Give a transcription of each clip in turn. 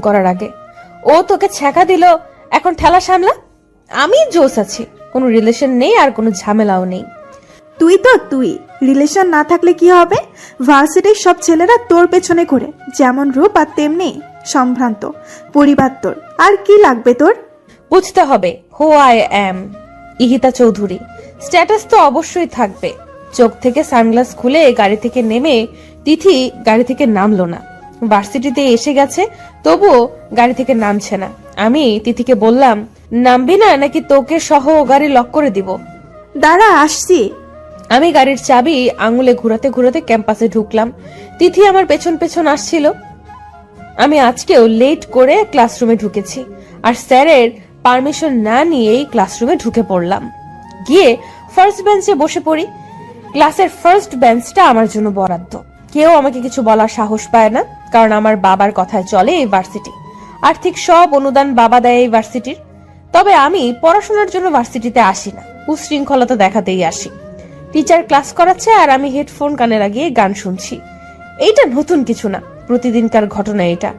করার আগে ও তোকে ছ্যাঁকা দিল, এখন ঠেলা সামলা। আমি জোস আছি, কোনো রিলেশন নেই আর কোনো ঝামেলাও নেই। তুই রিলেশন না থাকলে কি হবে? ভার্সিটির সব ছেলেরা তোর পেছনে ঘোরে, যেমন রূপ আর তেমনি সম্ভ্রান্ত পরিবার তোর। আর কি লাগবে তোর? বুঝতে হবে who I am, Ihita Chowdhury. Status তো অবশ্যই থাকবে। চোখ থেকে সানগ্লাস খুলে গাড়ি থেকে নেমে তিথি গাড়ি থেকে নামলো না। ভার্সিটিতে এসে গেছে, তবুও গাড়ি থেকে নামছে না। আমি তিথিকে বললাম, নামবি না নাকি তোকে সহ গাড়ি লক করে দিব? দাঁড়া, আসছি। আমি গাড়ির চাবি আঙুলে ঘুরাতে ঘুরাতে ক্যাম্পাসে ঢুকলাম। তিথি আমার পেছন পেছন আসছিল। আমি আজকেও লেট করে ক্লাসরুমে ঢুকেছি, আর স্যারের পারমিশন না নিয়েই ক্লাসরুমে ঢুকে পড়লাম। গিয়ে ফার্স্ট বেঞ্চে বসে পড়ি। ক্লাসের ফার্স্ট বেঞ্চটা আমার জন্য বরাদ্দ। কেউ আমাকে কিছু বলার সাহস পায় না, কারণ আমার বাবার কথায় চলে এই ভার্সিটি। আর্থিক সব অনুদান বাবা দেয় এই ভার্সিটির। তবে আমি পড়াশোনার জন্য ভার্সিটিতে আসি না, উশৃঙ্খলতা দেখাতেই আসি। টিচার ক্লাস করাচ্ছে আর আমি হেডফোন কানে লাগিয়ে গান শুনছি। এইটা নতুন কিছু না, প্রতিদিনকার ঘটনা এটা।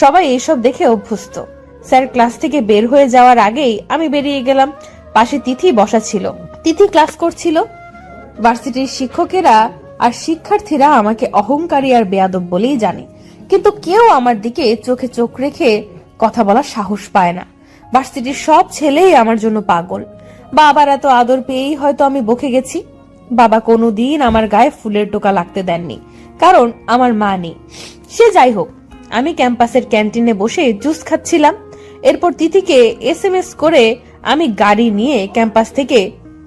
সবাই এইসব দেখে অভ্যস্ত। স্যার ক্লাস থেকে বের হয়ে যাওয়ার আগেই আমি বেরিয়ে গেলাম। পাশে তিথি বসা ছিল। তিথি ক্লাস করছিল। ভার্সিটির শিক্ষকেরা আর শিক্ষার্থীরা আমাকে অহংকারী আর বেয়াদব বলেই জানে, কিন্তু কেউ আমার দিকে চোখে চোখ রেখে কথা বলার সাহস পায় না। ভার্সিটির সব ছেলেই আমার জন্য পাগল। বাবার এত আদর পেয়েই হয়তো আমি বকে গেছি। বাবা কোনোদিন আমার গায়ে ফুলের টোকা লাগতে দেননি, কারণ আমার মা নেই। সে যাই হোক, আমি ক্যাম্পাসের ক্যান্টিনে বসে জুস খাচ্ছিলাম। এরপর তিথিকে SMS করে আমি গাড়ি নিয়ে ক্যাম্পাস থেকে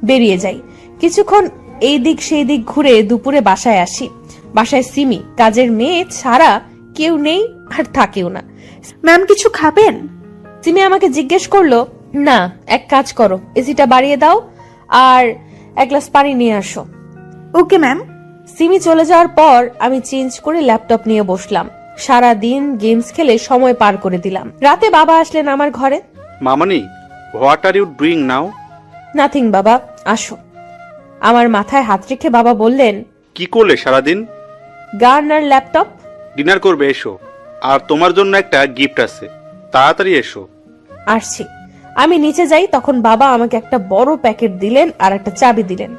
বেরিয়ে যাই। কিছুক্ষণ এই দিক সেই দিক ঘুরে দুপুরে বাসায় আসি। বাসায় সিমি, কাজের মেয়ে ছাড়া কেউ নেই আর থাকেও না। ম্যাম কিছু খাবেন? সিমি আমাকে জিজ্ঞেস করলো, না এক কাজ করো, এসিটা বাড়িয়ে দাও আর এক গ্লাস পানি নিয়ে আসো। Okay ma'am. সিমি চলে যাওয়ার পর আমি চেঞ্জ করে ল্যাপটপ নিয়ে বসলাম। সারা দিন গেমস খেলে সময় পার করে দিলাম। রাতে বাবা আসলেন আমার ঘরে। মামনি, what are you doing now? Nothing বাবা, আসো। আমার মাথায় হাত রেখে বাবা বললেন, কি করলে সারাদিন? গান আর ল্যাপটপ। ডিনার করবে, এসো। আর তোমার জন্য একটা গিফট আছে, তাড়াতাড়ি এসো। আসছি। আমি নিচে যাই, তখন বাবা আমাকে একটা বড় প্যাকেট দিলেন আর একটা চাবি দিলেন।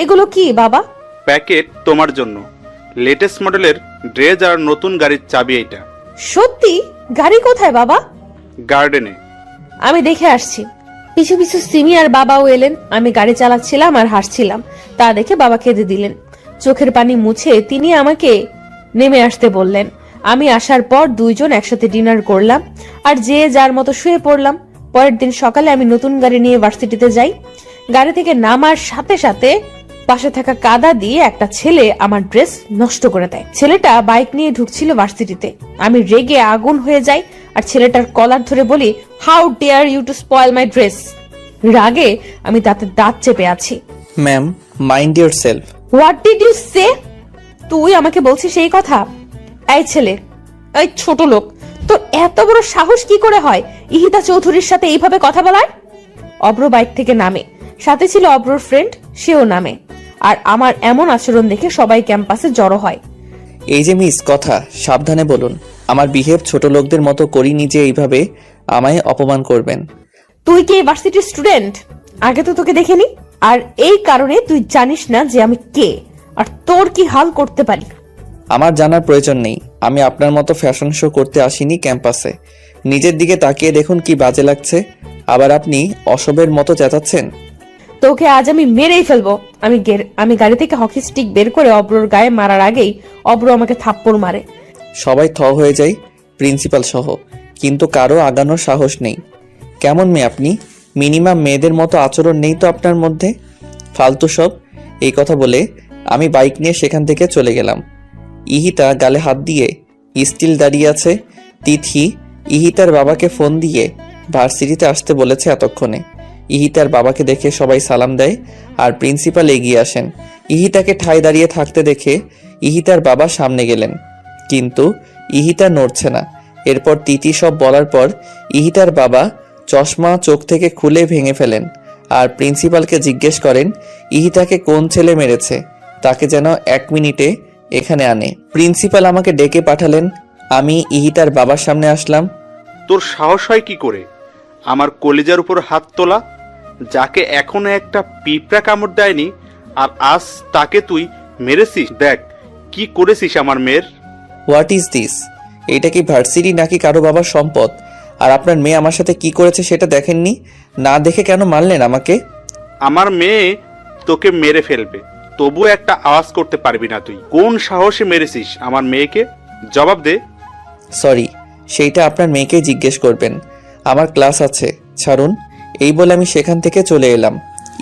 এগুলো কি বাবা? প্যাকেট তোমার জন্য লেটেস্ট মডেলের ড্রেস আর নতুন গাড়ির চাবি। এইটা সত্যি? গাড়ি কোথায় বাবা? গার্ডেনে। আমি দেখে আসছি। পিছু পিছু সিমি আর বাবাও এলেন। আমি গাড়ি চালাচ্ছিলাম আর হাসছিলাম, তা দেখে বাবা খেতে দিলেন। চোখের পানি মুছে তিনি আমাকে নেমে আসতে বললেন। আমি আসার পর দুইজন একসাথে ডিনার করলাম আর যে যার মতো শুয়ে পড়লাম। পরের দিন সকালে আমি নতুন গাড়ি নিয়ে ভার্সিটিতে যাই। গাড়ি থেকে নামার সাথে সাথে পাশে থাকা কাদা দিয়ে একটা ছেলে আমার ড্রেস নষ্ট করে দেয়। ছেলেটা বাইক নিয়ে ঢুকছিল ভার্সিটিতে। আমি রেগে আগুন হয়ে যাই আর ছেলেটার কলার ধরে বলি, how dare you to spoil my dress. রাগে আমি তাতে দাঁত চেপে আছি। Ma'am, mind yourself. What did you say? তুই আমাকে বলছিস সেই কথা? এই ছেলে, এই ছোট লোক, তোর এত বড় সাহস কি করে হয় ইহিতা চৌধুরীর সাথে এইভাবে কথা বলার? অব্র বাইক থেকে নামে, সাথে ছিল অব্রর ফ্রেন্ড, সেও নামে। আর আমার এমন আচরণ দেখে সবাই ক্যাম্পাসে জড়ো হয়। এই যে মিস, কথা সাবধানে বলুন। আমার বিহেভ ছোট লোকদের মতো করিনি যে এইভাবে আমায় অপমান করবেন। তুই কি ভার্সিটির স্টুডেন্ট? আগে তো তোকে দেখিনি, আর এই কারণে তুই জানিস না যে আমি কে আর তোর কি হাল করতে পারি। আমার জানার প্রয়োজন নেই। আমি আপনার মতো ফ্যাশন শো করতে আসিনি ক্যাম্পাসে। নিজের দিকে তাকিয়ে দেখুন কি বাজে লাগছে। আবার আপনি অসবের মতো চেঁচাচ্ছেন। তোকে আজ আমি মেরেই ফেলবো। আমি গাড়ি থেকে হকি স্টিক বের করে অব্রর গায়ে মারার আগেই অব্র আমাকে থাপ্পড় মারে। সবাই থ হয়ে যায়, প্রিন্সিপাল সহ, কিন্তু কারো আগানোর সাহস নেই। কেমন মেয়ে আপনি? মিনিমাম মেয়েদের মতো আচরণ নেই তো আপনার মধ্যে? ফালতু সব। এই কথা বলে আমি বাইক নিয়ে সেখান থেকে চলে গেলাম। ইহিতা গালে হাত দিয়ে স্টিল দাঁড়িয়ে আছে। তিথি ইহিতার বাবাকে ফোন দিয়ে ভার্সিটিতে আসতে বলেছে এতক্ষণে। ইহিতার বাবাকে দেখে সবাই সালাম দেয় আর প্রিন্সিপাল এগিয়ে আসেন। ইহিতাকে ঠায় দাঁড়িয়ে থাকতে দেখে ইহিতার বাবা সামনে গেলেন, কিন্তু ইহিতা নড়ছে না। এরপর তিথি সব বলার পর ইহিতার বাবা চশমা চোখ থেকে খুলে ভেঙে ফেলেন আর প্রিন্সিপালকে জিজ্ঞেস করেন ইহিতাকে কোন ছেলে মেরেছে, তাকে যেন 1 মিনিটে এখানে আনে। প্রিন্সিপাল আমাকে ডেকে পাঠালেন। আমি ইহিতার বাবার সামনে আসলাম। তোর সাহস হয় কি করে আমার কলিজার উপর হাত তোলা? যাকে এখনো একটা পিঁপড়া কামড় দেয়নি, আর আজ তাকে তুই মেরেছিস। দেখ কি করেছিস আমার মেয়ের। What is this? এটা কি ভার্সিটি নাকি কারো বাবার সম্পদ? আর আপনার মেয়ে আমার সাথে কি করেছে সেটা দেখেননি? না দেখে কেন মারলেন আমাকে? আমার মেয়ে তোকে মেরে ফেলবে, তবুও একটা আওয়াজ করতে পারবি না তুই। কোন সাহসে মেরেছিস আমার মেয়েকে? জবাব দে। সরি, সেইটা আপনার মেয়েকে জিজ্ঞেস করবেন। আমার ক্লাস আছে, ছাড়ুন। এই বলে আমি সেখান থেকে চলে এলাম।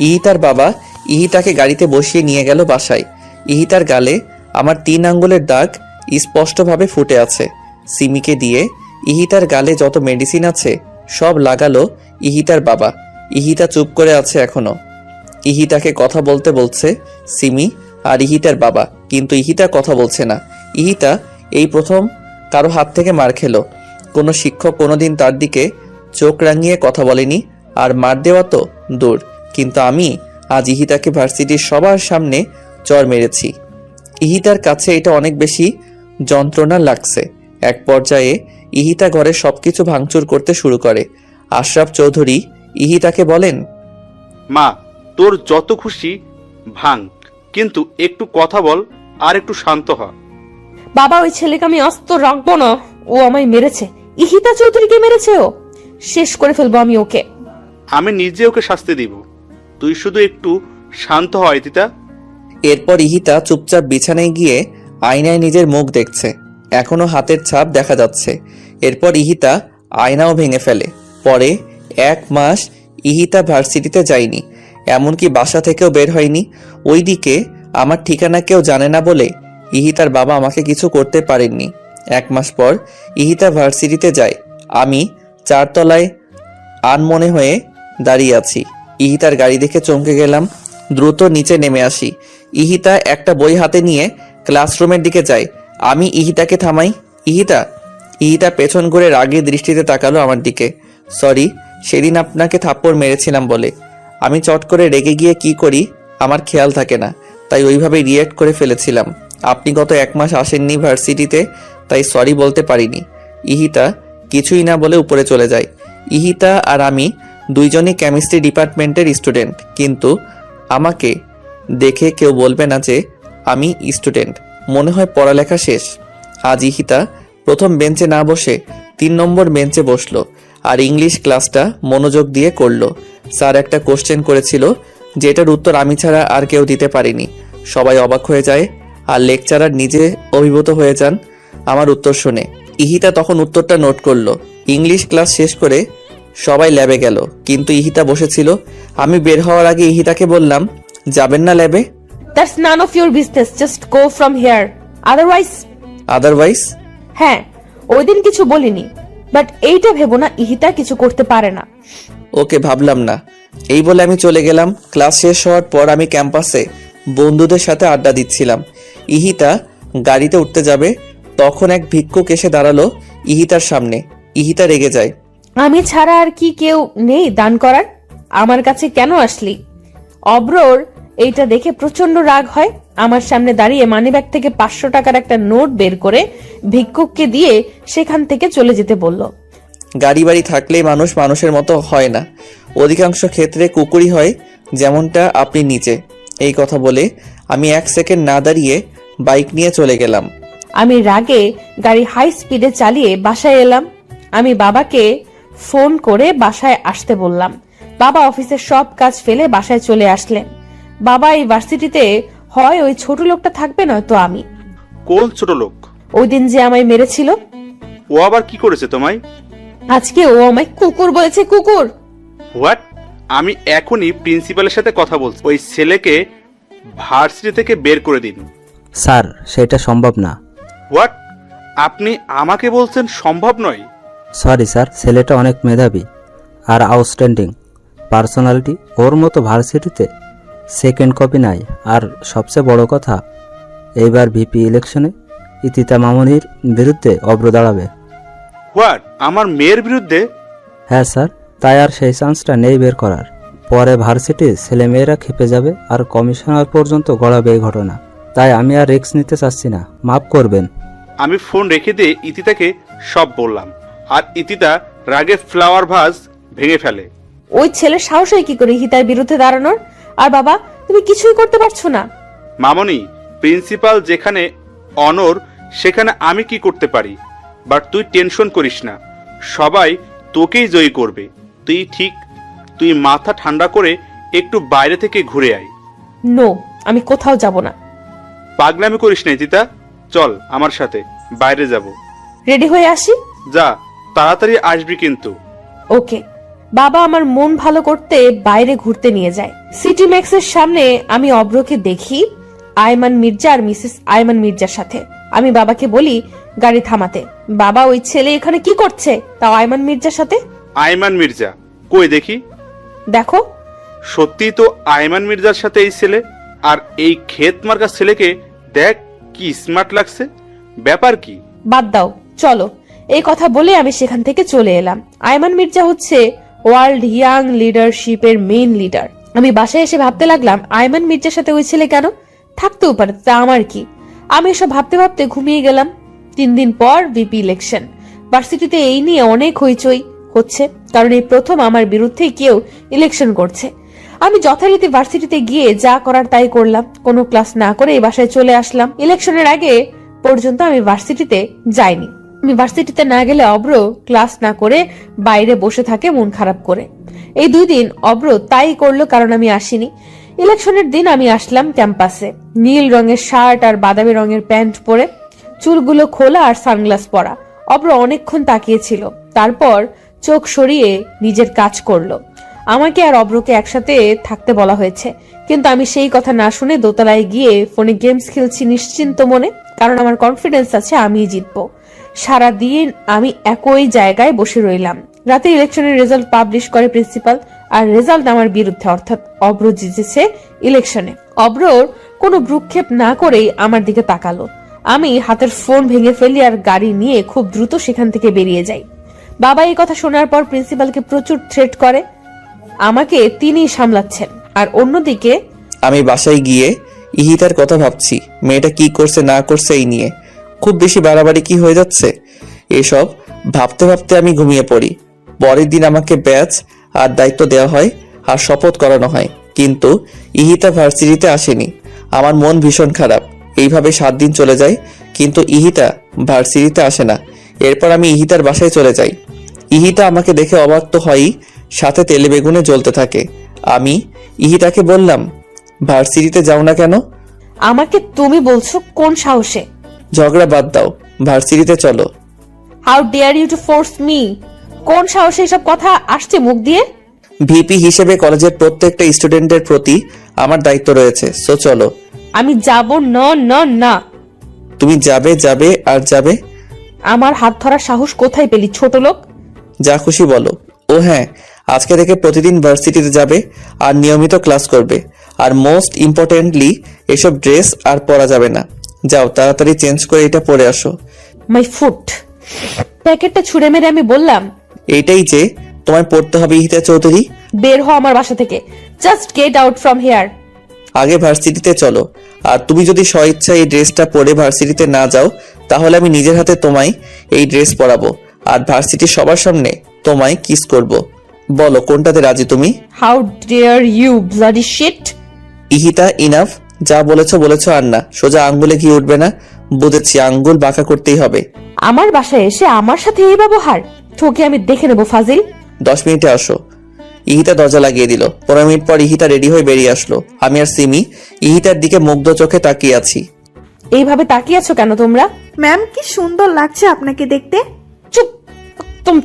ইহিতার বাবা ইহিতাকে গাড়িতে বসিয়ে নিয়ে গেল বাসায়। ইহিতার গালে আমার 3 আঙ্গুলের দাগ স্পষ্টভাবে ফুটে আছে। সিমিকে দিয়ে ইহিতার গালে যত মেডিসিন আছে সব লাগালো ইহিতার বাবা। ইহিতা চুপ করে আছে এখনো। ইহিতাকে কথা বলতে বলছে সিমি আর ইহিতার বাবা, কিন্তু ইহিতা কথা বলছে না। ইহিতা এই প্রথম কারো হাত থেকে মার খেলো। কোনো শিক্ষক কোনোদিন তার দিকে চোখ রাঙিয়ে কথা বলেনি, আর মার দেওয়া তো দূর, কিন্তু আমি আজ ইহিতাকে ভার্সিটির সবার সামনে চর মেরেছি। ইহিতার কাছে এটা অনেক বেশি যন্ত্রণা লাগছে। এক পর্যায়ে ইহিতা ঘরে সবকিছু ভাঙচুর করতে শুরু করে। আশরাফ চৌধুরী ইহিতাকে বলেন, মা, তোর যত খুশি ভাঙ, কিন্তু একটু কথা বল আর একটু শান্ত হ। বাবা, ওই ছেলেকে আমি আস্ত রাখবো না। ও আমায় মেরেছে। ইহিতা চৌধুরীকে মেরেছে। ও শেষ করে ফেলবো আমি ওকে। আমি নিজে ওকে শাস্তি দিব, তুই শুধু একটু শান্ত হ ইতিতা। এরপর ইহিতা চুপচাপ বিছানায় গিয়ে আয়নায় নিজের মুখ দেখছে। এখনো হাতের ছাপ দেখা যাচ্ছে। এরপর ইহিতা আয়নাও ভেঙে ফেলে। পরে 1 মাস ইহিতা ভার্সিটিতে যায়নি, এমনকি বাসা থেকেও বের হয়নি। ওইদিকে আমার ঠিকানা কেউ জানে না বলে ইহিতার বাবা আমাকে কিছু করতে পারেননি। 1 মাস পর ইহিতা ভার্সিটিতে যায়। আমি 4 তলায় আনমনে হয়ে দাঁড়িয়ে আছি। ইহিতার গাড়ি দেখে চমকে গেলাম। দ্রুত নিচে নেমে আসি। ইহিতা একটা বই হাতে নিয়ে ক্লাসরুমের দিকে যায়। আমি ইহিতাকে থামাই। ইহিতা পেছন ঘুরে রাগের দৃষ্টিতে তাকালো আমার দিকে। সরি, সেদিন আপনাকে থাপ্পড় মেরেছিলাম বলে। আমি চট করে রেগে গিয়ে কি করি আমার খেয়াল থাকে না, তাই ওইভাবে রিয়েক্ট করে ফেলেছিলাম। আপনি গত 1 মাস আসেননি ভার্সিটিতে, তাই সরি বলতে পারিনি। ইহিতা কিছুই না বলে উপরে চলে যায়। ইহিতা আর আমি দুইজনই কেমিস্ট্রি ডিপার্টমেন্টের স্টুডেন্ট, কিন্তু আমাকে দেখে কেউ বলবে না যে আমি স্টুডেন্ট। মনে হয় পড়ালেখা শেষ। আজ ইহিতা প্রথম বেঞ্চে না বসে 3 নম্বর বেঞ্চে বসলো আর ইংলিশ ক্লাসটা মনোযোগ দিয়ে করলো। স্যার একটা কোশ্চেন করেছিল, যেটার উত্তর আমি ছাড়া আর কেউ দিতে পারেনি। সবাই অবাক হয়ে যায় আর লেকচারার নিজে অভিভূত হয়ে যান আমার উত্তর শুনে। ইহিতা তখন উত্তরটা নোট করলো। ইংলিশ ক্লাস শেষ করে সবাই ল্যাবে গেল, কিন্তু ইহিতা বসেছিল। আমি বের হওয়ার আগে ইহিতাকে বললাম, যাবেন না ল্যাবে? That's none of your business, just go from here. Otherwise? হ্যাঁ, ওই দিন কিছু বলিনি, বাট এইটা ভেবো না ইহিতা কিছু করতে পারে না। ওকে, ভাবলাম না। এই বলে আমি চলে গেলাম। ক্লাস শেষ হওয়ার পর আমি ক্যাম্পাসে বন্ধুদের সাথে আড্ডা দিচ্ছিলাম। ইহিতা গাড়িতে উঠতে যাবে, তখন এক ভিক্ষুক এসে দাঁড়ালো ইহিতার সামনে। ইহিতা রেগে যায়। আমি ছাড়া আর কি কেউ নেই দান করার? আমার কাছে কেন আসলি? অব্রর এইটা দেখে প্রচন্ড রাগ হয়। আমার সামনে দাঁড়িয়ে মানিব্যাগ থেকে 500 টাকার একটা নোট বের করে ভিক্ষুককে দিয়ে সেখান থেকে চলে যেতে বলল। গাড়ি বাড়ি থাকলেই মানুষ মানুষের মতো হয় না, অধিকাংশ ক্ষেত্রে কুকুরই হয়, যেমনটা আপনি নিচে। এই কথা বলে আমি 1 সেকেন্ড না দাঁড়িয়ে বাইক নিয়ে চলে গেলাম। আমি রাগে গাড়ি হাই স্পিডে চালিয়ে বাসায় এলাম। আমি বাবাকে ফোন করে বাসায় আসতে বললাম। বাবা অফিসের সব কাজ ফেলে বাসায় চলে আসলেন। বাবা, এই ভার্সিটিতে হয় ওই ছোট লোকটা থাকবে, নয়তো আমি। কোন ছোট লোক? ওই দিন যে আমায় মেরেছিল। ও আবার কি করেছে তোমায়? আজকে ও আমায় কুকুর বলেছে। কুকুর? হোয়াট? আমি এখনই প্রিন্সিপালের সাথে কথা বলছি। ওই ছেলেকে ভার্সিটি থেকে বের করে দিন। স্যার, সেটা সম্ভব না। হোয়াট? আপনি আমাকে বলছেন সম্ভব নয়? সরি স্যার, ছেলেটা অনেক মেধাবী আর আউটস্ট্যান্ডিং পার্সোনালিটি। ওর মতো ভার্সিটিতে সেকেন্ড কপি নাই। আর সবচেয়ে বড় কথা, এইবার ভিপি ইলেকশনে ইতিতা মামুনির বিরুদ্ধে অব্র দাঁড়াবে। হোয়াট? আমার মেয়ের বিরুদ্ধে? হ্যাঁ স্যার, তাই আর সেই চান্সটা নেই বের করার। পরে ভার্সিটির ছেলেমেয়েরা খেপে যাবে আর কমিশনার পর্যন্ত গড়াবে এই ঘটনা। তাই আমি আর রিস্ক নিতে চাচ্ছি না। মাফ করবেন। আমি ফোন রেখে দিয়ে ইতিতাকে সব বললাম, আর ইতিতা রাগে ফ্লাওয়ার ভাস ভেঙে ফেলে। ওই ছেলের সাহস হয় কি করে ইহিতার বিরুদ্ধে দাঁড়ানোর? আর বাবা, তুমি কিছুই করতে পারছো না। মামনি, প্রিন্সিপাল যেখানে অনর সেখানে আমি কি করতে পারি? বাট তুই টেনশন করিস না, সবাই তোকেই জয়ী করবে। তুই মাথা ঠান্ডা করে একটু বাইরে থেকে ঘুরে আয়। নো, আমি কোথাও যাব না। পাগলামি করিস না ইতিতা, চল আমার সাথে বাইরে যাব। রেডি হয়ে আসি? যা, তাড়াতাড়ি আসবি কিন্তু। ওকে। বাবা আমার মন ভালো করতে বাইরে ঘুরতে নিয়ে যায়। সিটি ম্যাক্সের সামনে আমি অব্রকে দেখি আয়মান মির্জা আর মিসেস আয়মান মির্জার সাথে। আমি বাবাকে বলি গাড়ি থামাতে। বাবা, ওই ছেলে এখানে কি করছে, তাও আয়মান মির্জার সাথে? আয়মান মির্জা কই দেখি? দেখো। সত্যি তো আয়মান মির্জার সাথে এই ছেলে। আর এই ক্ষেত মার্কা ছেলেকে দেখ, কি স্মার্ট লাগছে। ব্যাপার কি? বাদ দাও, চলো। এই কথা বলে আমি সেখান থেকে চলে এলাম। আয়মান মির্জা হচ্ছে ওয়ার্ল্ড ইয়াং লিডারশিপের মেইন লিডার। আমি বাসায় এসে ভাবতে লাগলাম আয়মান মির্জার সাথে ওই ছেলে কেন থাকতেও পারে, তা আমার কি। আমি এসব ভাবতে ভাবতে ঘুমিয়ে গেলাম। 3 দিন পর ভিপি ইলেকশন। ভার্সিটিতে এই নিয়ে অনেক হইচই হচ্ছে, কারণ এই প্রথম আমার বিরুদ্ধে কেউ ইলেকশন করছে। আমি যথারীতি ভার্সিটিতে গিয়ে যা করার তাই করলাম। কোনো ক্লাস না করে এই বাসায় চলে আসলাম। ইলেকশনের আগে পর্যন্ত আমি ভার্সিটিতে যাইনি। আমি ভার্সিটিতে না গেলে অব্র ক্লাস না করে বাইরে বসে থাকে মন খারাপ করে। এই 2 দিন অব্র তাই করলো, কারণ আমি আসিনি। ইলেকশনের দিন আমি আসলাম ক্যাম্পাসে, নীল রঙের শার্ট আর বাদামি রঙের প্যান্ট পরে, চুলগুলো খোলা আর সানগ্লাস পরা। অব্র অনেকক্ষণ তাকিয়েছিল, তারপর চোখ সরিয়ে নিজের কাজ করলো। আমাকে আর অব্রকে একসাথে থাকতে বলা হয়েছে, কিন্তু আমি সেই কথা না শুনে দোতলায় গিয়ে ফোনে গেমস খেলছি নিশ্চিন্ত মনে, কারণ আমার কনফিডেন্স আছে আমিই জিতবো। সারাদিন আমি একই জায়গায় বসে রইলাম। রাতে ইলেকশনের রেজাল্ট পাবলিশ করে প্রিন্সিপাল, আর রেজাল্ট আমার বিরুদ্ধে, অর্থাৎ অব্র জিতেছে ইলেকশনে। অব্রর কোনো ভ্রুক্ষেপ না করেই আমার দিকে তাকালো। আমি হাতের ফোন ভেঙে ফেলি আর গাড়ি নিয়ে খুব দ্রুত সেখান থেকে বেরিয়ে যাই। বাবা এই কথা শোনার পর প্রিন্সিপালকে প্রচুর থ্রেট করে। আমাকে তিনিই সামলাচ্ছেন। আর অন্যদিকে আমি বাসায় গিয়ে ইহিতার কথা ভাবছি, মেয়েটা কি করছে না করছে এই নিয়ে। খুব বেশি বাড়াবাড়ি কি হয়ে যাচ্ছে, এসব ভাবতে ভাবতে আমি ঘুমিয়ে পড়ি। পরের দিন আমাকে ব্যাচ আর দায়িত্ব দেওয়া হয় আর শপথ করানো হয়, কিন্তু ইহিতা ভার্সিটিতে আসেনি। আমার মন ভীষণ খারাপ। এইভাবে 7 দিন চলে যায়, কিন্তু ইহিতা ভার্সিটিতে আসে না। এরপর আমি ইহিতার বাসায় চলে যাই। ইহিতা আমাকে দেখে অবাক তো হয়ই, সাথে তেলে বেগুনে জ্বলতে থাকে। আমি ইহিতাকে বললাম, ভার্সিটিতে যাও না কেন? আমাকে তুমি বলছো কোন সাহসে? ঝগড়া বাদ দাও, ভার্সিটিতে চলো। How dare you to force me? কোন সাহসে এসব কথা আসছে মুখ দিয়ে? ভিপি হিসেবে কলেজের প্রত্যেকটা স্টুডেন্টের প্রতি আমার দায়িত্ব রয়েছে, সো চলো। আমি যাব না না না। তুমি যাবে যাবে আর যাবে। আমার হাত ধরার সাহস কোথায় পেলি ছোট লোক? যা খুশি বলো। ও হ্যাঁ, আজকে থেকে প্রতিদিন ভার্সিটিতে যাবে আর নিয়মিত ক্লাস করবে। আর মোস্ট ইম্পর্টেন্টলি, এসব ড্রেস আর পরা যাবে না। যাও তাড়াতাড়ি চেঞ্জ করে এটা পরে আসো। My foot. প্যাকেটটা ছুঁড়ে মেরে আমি বললাম, এইটাই যে তোমায় পড়তে হবে ইহিতা চৌধুরী। বের হ আমার বাসা থেকে। Just get out from here. আগে ভার্সিটিতে চলো। আর তুমি যদি স্বইচ্ছা এই ড্রেসটা পরে ভার্সিটিতে না যাও, তাহলে আমি নিজের হাতে তোমায় এই ড্রেস পরাবো আর ভার্সিটির সবার সামনে তোমায় কিস করব। বলো কোনটাতে রাজি তুমি? How dare you bloody shit. Ihita, enough. যা বলেছো আর না। সোজা আঙ্গুলে ঘি উঠবে না। বুঝেছি, আঙ্গুল বাঁকা করতেই হবে। আমার বাসায় এসে আমার সাথে এই ব্যবহার? তোকে আমি দেখে নেবো ফাজিল। 10 মিনিটে আসো। ইহিতা দরজা লাগিয়ে দিল। 15 মিনিট পর ইহিতা রেডি হয়ে বেরিয়ে আসলো। আমি আর সিমি ইহিতার দিকে মুগ্ধ চোখে তাকিয়ে আছি। এইভাবে তাকিয়ে আছো কেন তোমরা? ম্যাম, কি সুন্দর লাগছে আপনাকে দেখতে। চুপ,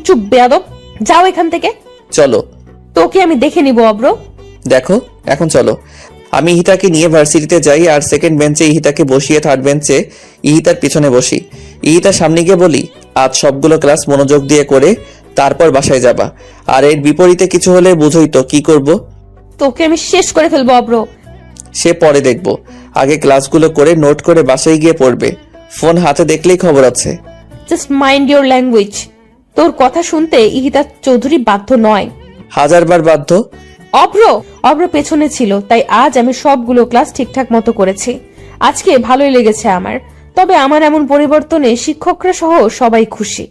চুপ বেয়াদব। যাও এখান থেকে। চলো। তোকে আমি দেখে নিব অব্র। দেখো, এখন চলো। আমি ইহিতাকে নিয়ে ভার্সিটিতে যাই আর সেকেন্ড বেঞ্চে ইহিতাকে বসিয়ে থার্ড বেঞ্চে ইহিতার পিছনে বসি। ইহিতার সামনে গিয়ে বলি, আজ সবগুলো ক্লাস মনোযোগ দিয়ে করে তারপর বাসায় যাবা। আর এর বিপরীতে কিছু হলে বুঝোই তো কি করব। তোকে আমি শেষ করে ফেলবো অব্র। সে পরে দেখবো। আগে ক্লাসগুলো করে নোট করে বাসায় গিয়ে পড়বে। ফোন হাতে দেখলেই খবর আছে। Just mind your language. তোর কথা শুনতে ইহিতা চৌধুরী বাধ্য নয়। 1000বার বাধ্য। অব্র পেছনে ছিল, তাই আজ আমি সবগুলো ক্লাস ঠিকঠাক মতো করেছি। আজকে ভালোই লেগেছে আমার। তবে আমার এমন পরিবর্তনে শিক্ষকরা সহ সবাই খুশি।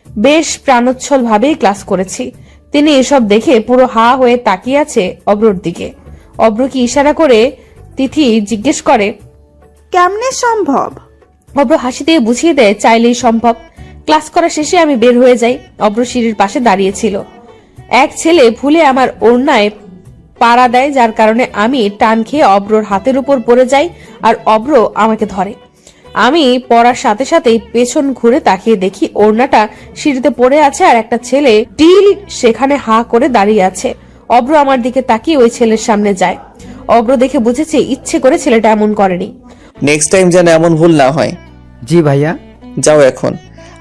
বেশ প্রাণোচ্ছল ভাবেই ক্লাস করেছি। তিনি এসব দেখে পুরো হা হয়ে তাকিয়ে আছে অব্রর দিকে। অব্র কি ইশারা করে তিথি জিজ্ঞেস করে, কেমনে সম্ভব? অব্র হাসি দিয়ে বুঝিয়ে দেয় চাইলেই সম্ভব। ক্লাস করা শেষে আমি বের হয়ে যাই। অব্র সিঁড়ির পাশে দাঁড়িয়েছিল। এক ছেলে ভুলে আমার ওড়নায় পাড়া দেয়, যার কারণে আমি টান খেয়ে অব্রর হাতের উপর পড়ে যাই আর অব্র আমাকে ধরে। আমি পড়ার সাথে সাথেই পেছন ঘুরে তাকিয়ে দেখি ওড়নাটা সিঁড়িতে পড়ে আছে আর একটা ছেলে টিল সেখানে হা করে দাঁড়িয়ে আছে। অব্র আমার দিকে তাকিয়ে ওই ছেলের সামনে যায়। অব্র দেখে বুঝেছে ইচ্ছে করে ছেলেটা এমন করেনি। নেক্সট টাইম যেন এমন ভুল না হয়। জি ভাইয়া। যাও এখন।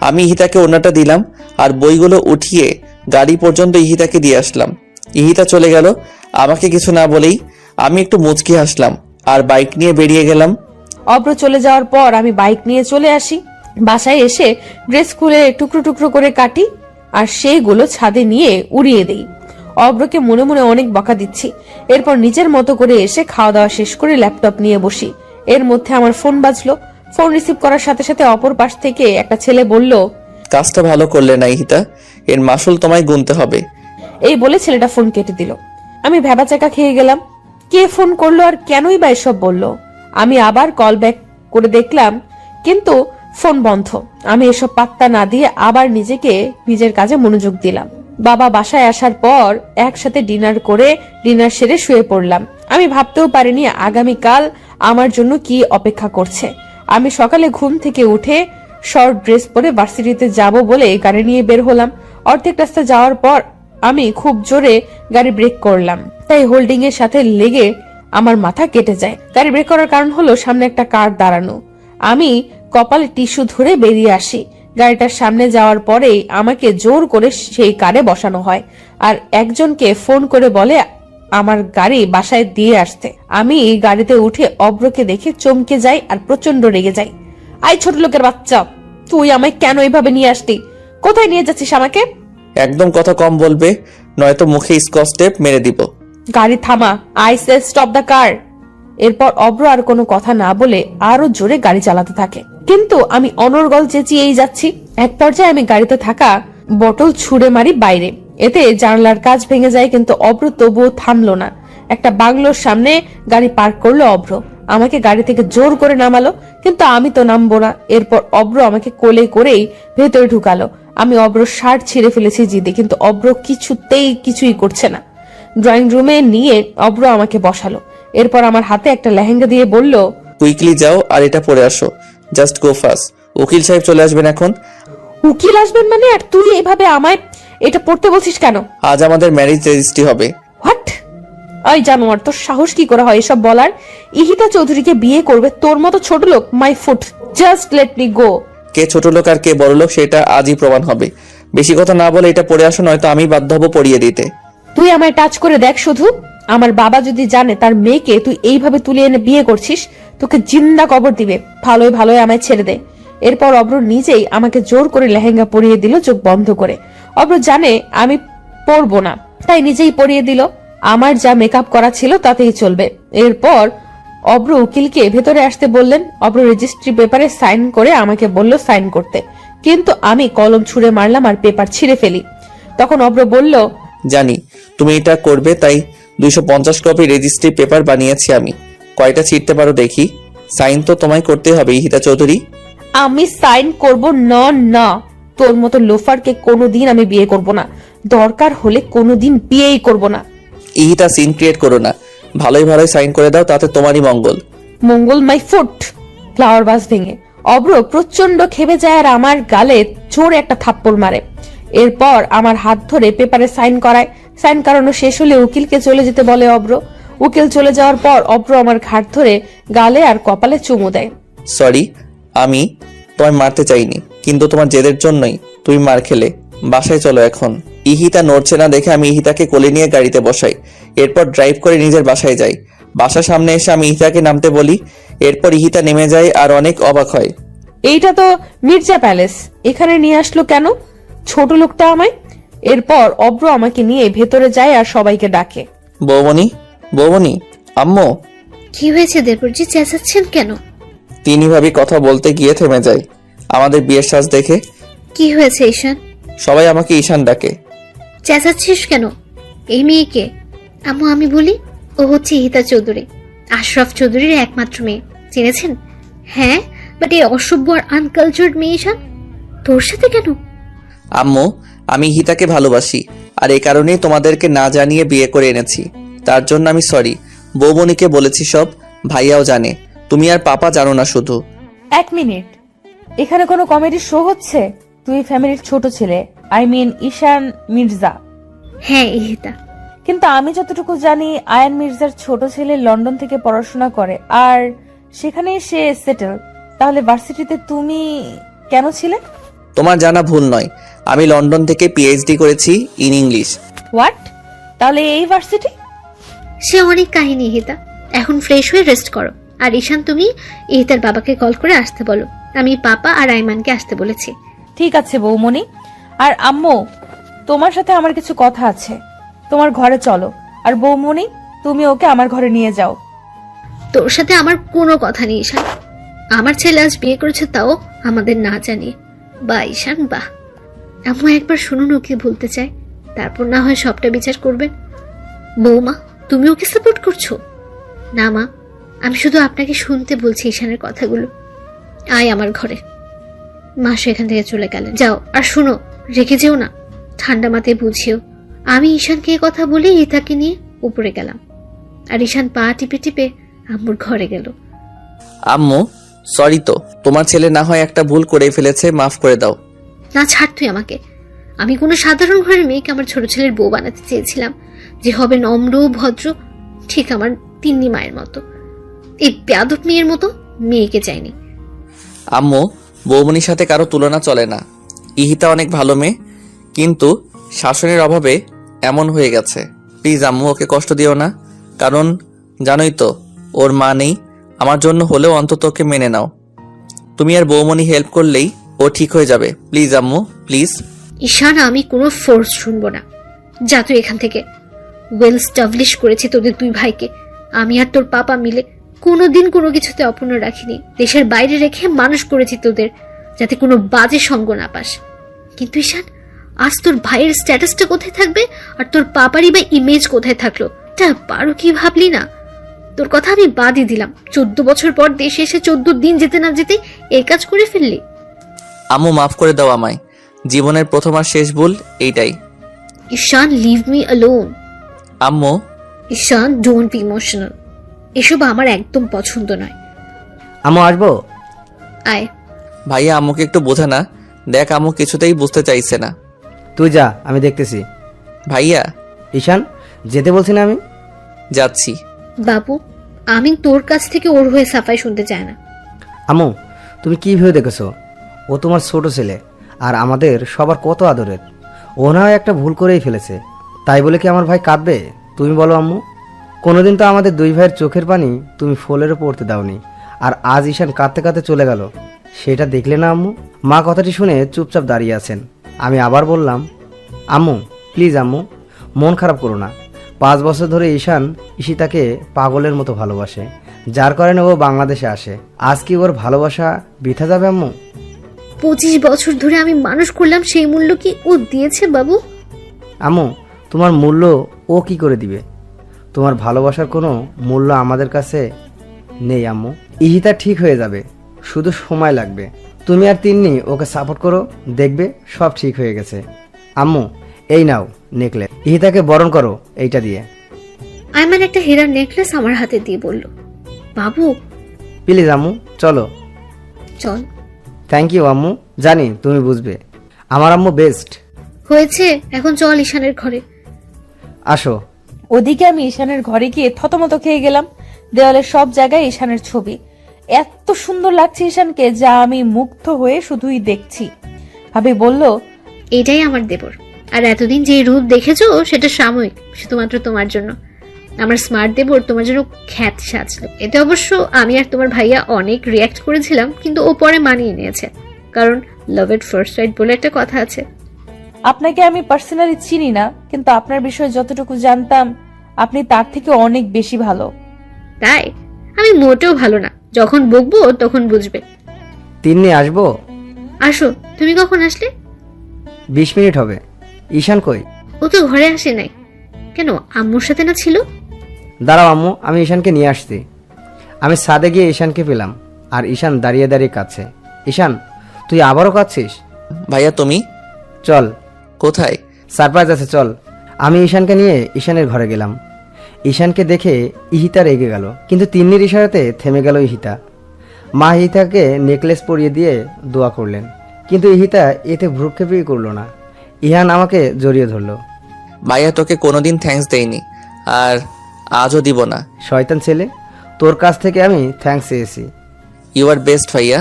আমি ইহিতাকে ওড়নাটা দিলাম আর বইগুলো উঠিয়ে গাড়ি পর্যন্ত ইহিতাকে দিয়ে আসলাম। ইহিতা চলে গেল আমাকে কিছু না বলেই। আমি একটু মুচকি হাসলাম আর বাইক নিয়ে বেরিয়ে গেলাম। অব্র চলে যাওয়ার পর আমি বাইক নিয়ে চলে আসি। বাসায় এসে ড্রেস খুলে টুকরো টুকরো করে কাটি আর সেইগুলো ছাদে নিয়ে উড়িয়ে দেই। অব্রকে মনে মনে অনেক বকা দিচ্ছি। এরপর নিজের মতো করে এসে খাওয়া দাওয়া শেষ করে ল্যাপটপ নিয়ে বসি। এর মধ্যে আমার ফোন বাজলো। ফোন রিসিভ করার সাথে সাথে অপর পাশ থেকে একটা ছেলে বলল, কাজটা ভালো করলে না ইহিতা, এর মাসুল তোমায় গুনতে হবে। এই বলে ছেলেটা ফোন কেটে দিল। আমি ভ্যাবাচাকা খেয়ে গেলাম। কে ফোন করলো আর কেনই বা এসব বললো? আমি আবার কল ব্যাক করে দেখলাম, কিন্তু ফোন বন্ধ। আমি এসব পাত্তা না দিয়ে আবার নিজের কাজে মনোযোগ দিলাম। বাবা বাসায় আসার পর একসাথে ডিনার সেরে শুয়ে পড়লাম। আমি ভাবতেও পারিনি আগামীকাল আমার জন্য কি অপেক্ষা করছে। আমি সকালে ঘুম থেকে উঠে শর্ট ড্রেস পরে ভার্সিটিতে যাব বলে গাড়ি নিয়ে বের হলাম। অর্ধেক রাস্তা যাওয়ার পর আমি খুব জোরে গাড়ি ব্রেক করলাম, তাই হোল্ডিং এর সাথে লেগে আমার মাথা কেটে যায়। গাড়ি ব্রেক করার কারণ হলো সামনে একটা কার দাঁড়ানো। আমি কপালে টিস্যু ধরে বেরিয়ে আসি। গাড়িটার সামনে যাওয়ার পরেই আমাকে জোর করে সেই কারে বসানো হয় আর একজনকে ফোন করে বলে আমার গাড়ি বাসায় দিয়ে আসতে। আমি গাড়িতে উঠে অব্রকে দেখে চমকে যাই আর প্রচন্ড রেগে যাই। আই ছোট লোকের বাচ্চা, তুই আমায় কেন এইভাবে নিয়ে আসতি? কোথায় নিয়ে যাচ্ছিস আমাকে? একদম কথা কম বলবে, নয়তো মুখে স্কচ টেপ মেরে দিব। গাড়ি থামা, I say stop the car. এরপর অব্র আর কোনো কথা না বলে আরো জোরে গাড়ি চালাতে থাকে, কিন্তু আমি অনর্গল চেঁচিয়েই যাচ্ছি। এক পর্যায়ে আমি গাড়িতে থাকা বটল ছুঁড়ে মারি বাইরে। এতে জানলার কাঁচ ভেঙে যায়, কিন্তু অব্র তবুও থামলো না। একটা বাংলোর সামনে গাড়ি পার্ক করলো অব্র। আমাকে গাড়ি থেকে জোর করে নামালো, কিন্তু আমি তো নামবো না। এরপর অব্র আমাকে কোলে করেই ভেতরে ঢুকালো। আমি অব্র শার্ট ছিঁড়ে ফেলেছি জিদে, কিন্তু অব্র কিছুই করছে না। ড্রয়িং রুমে নিয়ে অব্র আমাকে বসালো। এরপর আমার হাতে একটা লেহেঙ্গা দিয়ে বলল, কুইকলি যাও আর এটা পরে আসো, জাস্ট গো ফাস্ট। উকিল সাহেব চলে আসবেন এখন। উকিল আসবেন মানে? আর তুই এভাবে আমায় এটা পড়তে বলছিস কেন? আজ আমাদের ম্যারেজ রেজিস্ট্রি হবে। হোয়াট? ওই জানোয়ার, তোর সাহস কি করে হয় এসব বলার? ইহিতা চৌধুরীকে বিয়ে করবে তোর মতো ছোট লোক? My foot, just let me go. কে ছোট লোক আর কে বড় লোক সেটা আজই প্রমাণ হবে। বেশি কথা না বলে এটা পরে আসো, নয়তো আমি বাধ্য হবো পরিয়ে দিতে। তুই আমায় টাচ করে দেখ শুধু। আমার বাবা যদি জানে তার মেয়েকে তুই এইভাবে তুলে এনে বিয়ে করছিস, তোকে জিন্দা কবর দিবে। ভালোই আমায় ছেড়ে দে। এরপর অব্র নিজেই আমাকে জোর করে লেহেঙ্গা পরিয়ে দিল চোখ বন্ধ করে। অব্র জানে আমি পরবো না, তাই নিজেই পরিয়ে দিল। আমার যা মেকআপ করা ছিল তাতেই চলবে। এরপর অব্র উকিলকে ভেতরে আসতে বললেন। অব্র রেজিস্ট্রি পেপারে সাইন করে আমাকে বলল সাইন করতে, কিন্তু আমি কলম ছুঁড়ে মারলাম আর পেপার ছিঁড়ে ফেলি। তখন অব্র বলল, জানি তুমি এটা করবে, তাই 250 কপি রেজিস্ট্রি পেপার বানিয়েছি আমি। কয়টা ছিঁড়তে পারো দেখি। সাইন তো তোমায় করতে হবে ইহিতা চৌধুরী। আমি সাইন করব না। তোর মতো লোফারকে কোনোদিন আমি বিয়ে করব না। দরকার হলে কোনোদিন বিয়েই করব না। ইহিতা সিন ক্রিয়েট করো না, ভালোই সাইন করে দাও, তাতে তোমারই মঙ্গল। মঙ্গল মাই ফুট। ফ্লাওয়ার ভাস ভেঙে অব্র প্রচন্ড খেপে যায় আর আমার গালে জোরে একটা থাপ্পড় মারে। এরপর আমার হাত ধরে পেপারে সাইন করায়। সাইন করানো শেষ হলে উকিলকে চলে যেতে বলে অব্র। উকিল চলে যাওয়ার পর অব্র আমার ঘাট ধরে গালে আর কপালে চুমু দেয়। সরি, আমি তোমায় মারতে চাইনি, কিন্তু তোমার জেদের জন্যই তুমি মার খেলে। বাসায় চলো এখন। ইহিতা নড়ছে না দেখে আমি ইহিতাকে কোলে নিয়ে গাড়িতে বসাই। এরপর ড্রাইভ করে নিজের বাসায় যাই। বাসার সামনে এসে আমি ইহিতাকে নামতে বলি। এরপর ইহিতা নেমে যায় আর অনেক অবাক হয়। এইটা তো মির্জা প্যালেস, এখানে নিয়ে আসলো কেন ছোট লোকটা আমায়? এরপর অব্র আমাকে নিয়ে ভেতরে যায় আর সবাইকে ডাকে। বৌমনি, আম্মু। কি হয়েছে দেবরজি, চেঁচাচ্ছেন কেন? তিনি ভাবি কথা বলতে গিয়ে থেমে যায় আমাদের বিয়ের সাজ দেখে। কি হয়েছে ঈশান? সবাই আমাকে ঈশান ডাকে। চেঁচাচ্ছিস কেন? এই মেয়েকে? আম্মু আমি বলি, ও হচ্ছে ইহিতা চৌধুরী, আশরাফ চৌধুরীর একমাত্র মেয়ে। চিনেছেন? হ্যাঁ, বাট এই অসভ্য আর আনকালচার্ড মেয়ে ঈশান তোর সাথে কেন? আম্মু, আমি হিতাকে ভালোবাসি, আর এই কারণেই তোমাদেরকে না জানিয়ে বিয়ে করে এনেছি। তার জন্য আমি সরি। বৌমনিকে বলেছি সব, ভাইয়াও জানে, তুমি আর পাপা জানো না শুধু। 1 মিনিট, এখানে কোনো কমেডি শো হচ্ছে? তুই ফ্যামিলির ছোট ছেলে, আই মিন ঈশান মির্জা। হ্যাঁ ইহিতা। কিন্তু আমি যতটুকু জানি আয়ান মির্জার ছোট ছেলে লন্ডন থেকে পড়াশোনা করে আর সেখানেই সে সেটেল। তাহলে ভার্সিটিতে তুমি কেন ছিলে? তোমার জানা ভুল নয়, আমি লন্ডন থেকে পিএইচডি করেছি ইন ইংলিশ। হোয়াট? তাহলে এই ভার্সিটি? সে অনেক কাহিনী ইহিতা, এখন ফ্রেশ হয়ে রেস্ট করো। আর ঈশান তুমি ইহিতার বাবাকে কল করে আসতে বলো, আমি পাপা আর আইমানকে আসতে বলেছি। ঠিক আছে বৌমনি। আর আম্মু, তোমার সাথে আমার কিছু কথা আছে, তোমার ঘরে চলো। আর বৌমনি, তুমি ওকে আমার ঘরে নিয়ে যাও। তোর সাথে আমার কোনো কথা নেই ঈশান। আমার ছেলে আজ বিয়ে করেছে, তাও আমাদের না জানিয়ে। বাহ ঈশান বাহ। আম্মু একবার শুনুন ও কি বলতে চায়, তারপর না হয় সবটা বিচার করবেন। বৌমা, তুমি ওকে সাপোর্ট করছো? না মা, আমি শুধু আপনাকে শুনতে বলছি ঈশানের কথাগুলো। আয় আমার ঘরে। মা সেখান থেকে চলে গেলেন। যাও, আর শুনো, রেখে যেও না, ঠান্ডা মাথায় বুঝিও। আমি ঈশানকে এ কথা বলে ইতাকে নিয়ে উপরে গেলাম, আর ঈশান পা টিপে টিপে আম্মুর ঘরে গেল। আম্মু সরি, তো তোমার ছেলে না হয় একটা ভুল করে ফেলেছে, মাফ করে দাও। না ছাড় তুই আমাকে। আমি কোনো সাধারণ ঘরের মেয়েকে আমার ছোট ছেলের বউ বানাতে চেয়েছিলাম, যে হবে নম্র ভদ্র, ঠিক আমার তিন্নি মায়ের মতো। এই বেয়াদব মেয়ের মতো মেয়েকে চাইনি। আম্মু, বৌমনির সাথে কারো তুলনা চলে না। ইহিতা অনেক ভালো মেয়ে, কিন্তু শাসনের অভাবে এমন হয়ে গেছে। প্লিজ আম্মু, ওকে কষ্ট দিও না, কারণ জানোই তো ওর মা নেই। আমার জন্য হলেও অন্তত ওকে মেনে নাও। তুমি আর বৌমনি হেল্প করলেই ও ঠিক হয়ে যাবে। প্লিজ আম্মু, প্লিজ। ঈশান, আমি কোনো ফোর্স শুনবো না, যা তুই এখান থেকে। ওয়েল স্টাবলিশ করেছি তোদের দুই ভাইকে। আমি আর তোর পাপা মিলে কোনোদিন কোনো কিছুতে অপূর্ণ রাখিনি। দেশের বাইরে রেখে মানুষ করেছি তোদের, যাতে কোনো বাজে সঙ্গ না পাস। কিন্তু ঈশান, আজ তোর ভাইয়ের স্ট্যাটাসটা কোথায় থাকবে, আর তোর পাপারই বা ইমেজ কোথায় থাকলো? তা বারো কি ভাবলি না? তোর কথা আমি বাদই দিলাম। 14 বছর পর দেশে এসে 14 দিন যেতে না যেতে এই কাজ করে ফেললি। আম্মু মাফ করে দাও আমায়, জীবনের প্রথম আর শেষ ভুল এইটাই। ঈশান, লিভ মি অ্যালোন। আম্মু। ঈশান, ডোন্ট বি ইমোশনাল। এসব আমার একদম পছন্দ নয়। আম্মু আসবো? আয়। ভাইয়া আম্মুকে একটু বোঝা না, দেখ আম্মু কিছুতেই বুঝতে চাইছে না। তুই যা, আমি দেখতেছি। ভাইয়া। ঈশান, যেতে বলছি না আমি? যাচ্ছি। বাবু, আমি তোর কাছ থেকে ওর হয়ে সাফাই শুনতে চাই না। আম্মু, তুমি কি ভেবে দেখেছো? ও তোমার ছোট ছেলে, আর আমাদের সবার কত আদরের। ও না হয় একটা ভুল করেই ফেলেছে, তাই বলে কি আমার ভাই কাঁদবে? তুমি বলো আম্মু। কোনোদিন তো আমাদের দুই ভাইয়ের চোখের পানি তুমি ফোলেরও পড়তে দাওনি, আর আজ ঈশান কাঁদতে কাঁদতে চলে গেল, সেটা দেখলে না আম্মু? মা কথাটি শুনে চুপচাপ দাঁড়িয়ে আছেন। আমি আবার বললাম, আম্মু প্লিজ আম্মু, মন খারাপ করো না। 5 বছর ধরে ঈশান ঈশিতাকে পাগলের মতো ভালোবাসে, যার কারণে ও বাংলাদেশে আসে। আজ কি ওর ভালোবাসা বৃথা যাবে আম্মু? 25 বছর ধরে আমি মানুষ করলাম, সেই মূল্য কি ও দিয়েছে বাবু? আম্মু, তোমার মূল্য ও কি করে দিবে? তোমার ভালোবাসার কোনো মূল্য আমাদের কাছে নেই আম্মু। ইহিতা ঠিক হয়ে যাবে, শুধু সময় লাগবে। তুমি আর তিন্নি ওকে সাপোর্ট করো, দেখবে সব ঠিক হয়ে গেছে। আম্মু, এই নাও নেকলেস, ইহিতাকে বরণ করো এইটা দিয়ে। আইমান একটা হীরার নেকলেস আমার হাতে দিয়ে বলল, বাবু প্লিজ আম্মু চলো। চল। থ্যাংক ইউ আম্মু, জানি তুমি বুঝবে। আমার আম্মু বেস্ট। হয়েছে, এখন চল ঈশানের ঘরে। আসো। ওদিকে আমি ঈশানের ঘরে গিয়ে থতমত খেয়ে গেলাম। দেওয়ালের সব জায়গায় ঈশানের ছবি। এত সুন্দর লাগছে ঈশানকে, যা আমি মুগ্ধ হয়ে শুধুই দেখছি। ভাবি বলল, এটাই আমার দেবর, আর এতদিন যে রূপ দেখেছো সেটা সাময়িক, শুধুমাত্র তোমার জন্য। আমার স্মার্ট দেবর তোমার জন্য খ্যাত সাজলো। এতে অবশ্য আমি আর তোমার ভাইয়া অনেক রিয়াক্ট করেছিলাম, কিন্তু ও পরে মানিয়ে নিয়েছে, কারণ লাভ এট ফার্স্ট সাইট বলে একটা কথা আছে। আপনাকে আমি পার্সোনালি চিনি না, কিন্তু আপনার বিষয়ে যতটুকু জানতাম আপনি তার থেকে অনেক বেশি ভালো। তাই? আমি মোটেও ভালো না, যখন বকবো তখন বুঝবে। তিন্নি আসবো? আসো। তুমি কখন আসলে? 20 মিনিট হবে। ঈশান কই? ও তো ঘরে আসে নাই। কেন, আম্মুর সাথে না ছিল? দাঁড়াও আম্মু, আমি ঈশানকে নিয়ে আসছি। আমি ছাদে গিয়ে ঈশানকে পেলাম, আর ঈশান দাঁড়িয়ে দাঁড়িয়ে কাঁদছে। ঈশান, তুই আবারও কাঁদছিস? ভাইয়া তুমি চল, কোথায়? সারপ্রাইজ আছে, চল। আমি ঈশানকে নিয়ে ঈশানের ঘরে গেলাম। ঈশানকে দেখে ইহিতা রেগে গেল, কিন্তু তিন্নির ইশারাতে থেমে গেল ইহিতা। মা ইহিতাকে নেকলেস পরিয়ে দিয়ে দোয়া করলেন, কিন্তু ইহিতা এতে ভ্রুক্ষেপই করলো না। ইহান আমাকে জড়িয়ে ধরলো। ভাইয়া তোকে কোনোদিন থ্যাঙ্কস দেইনি, আর আজও দিব না। শয়তান ছেলে, তোর কাছ থেকে আমি থ্যাঙ্কস চেয়েছি। ইউ আর বেস্ট ভাইয়া।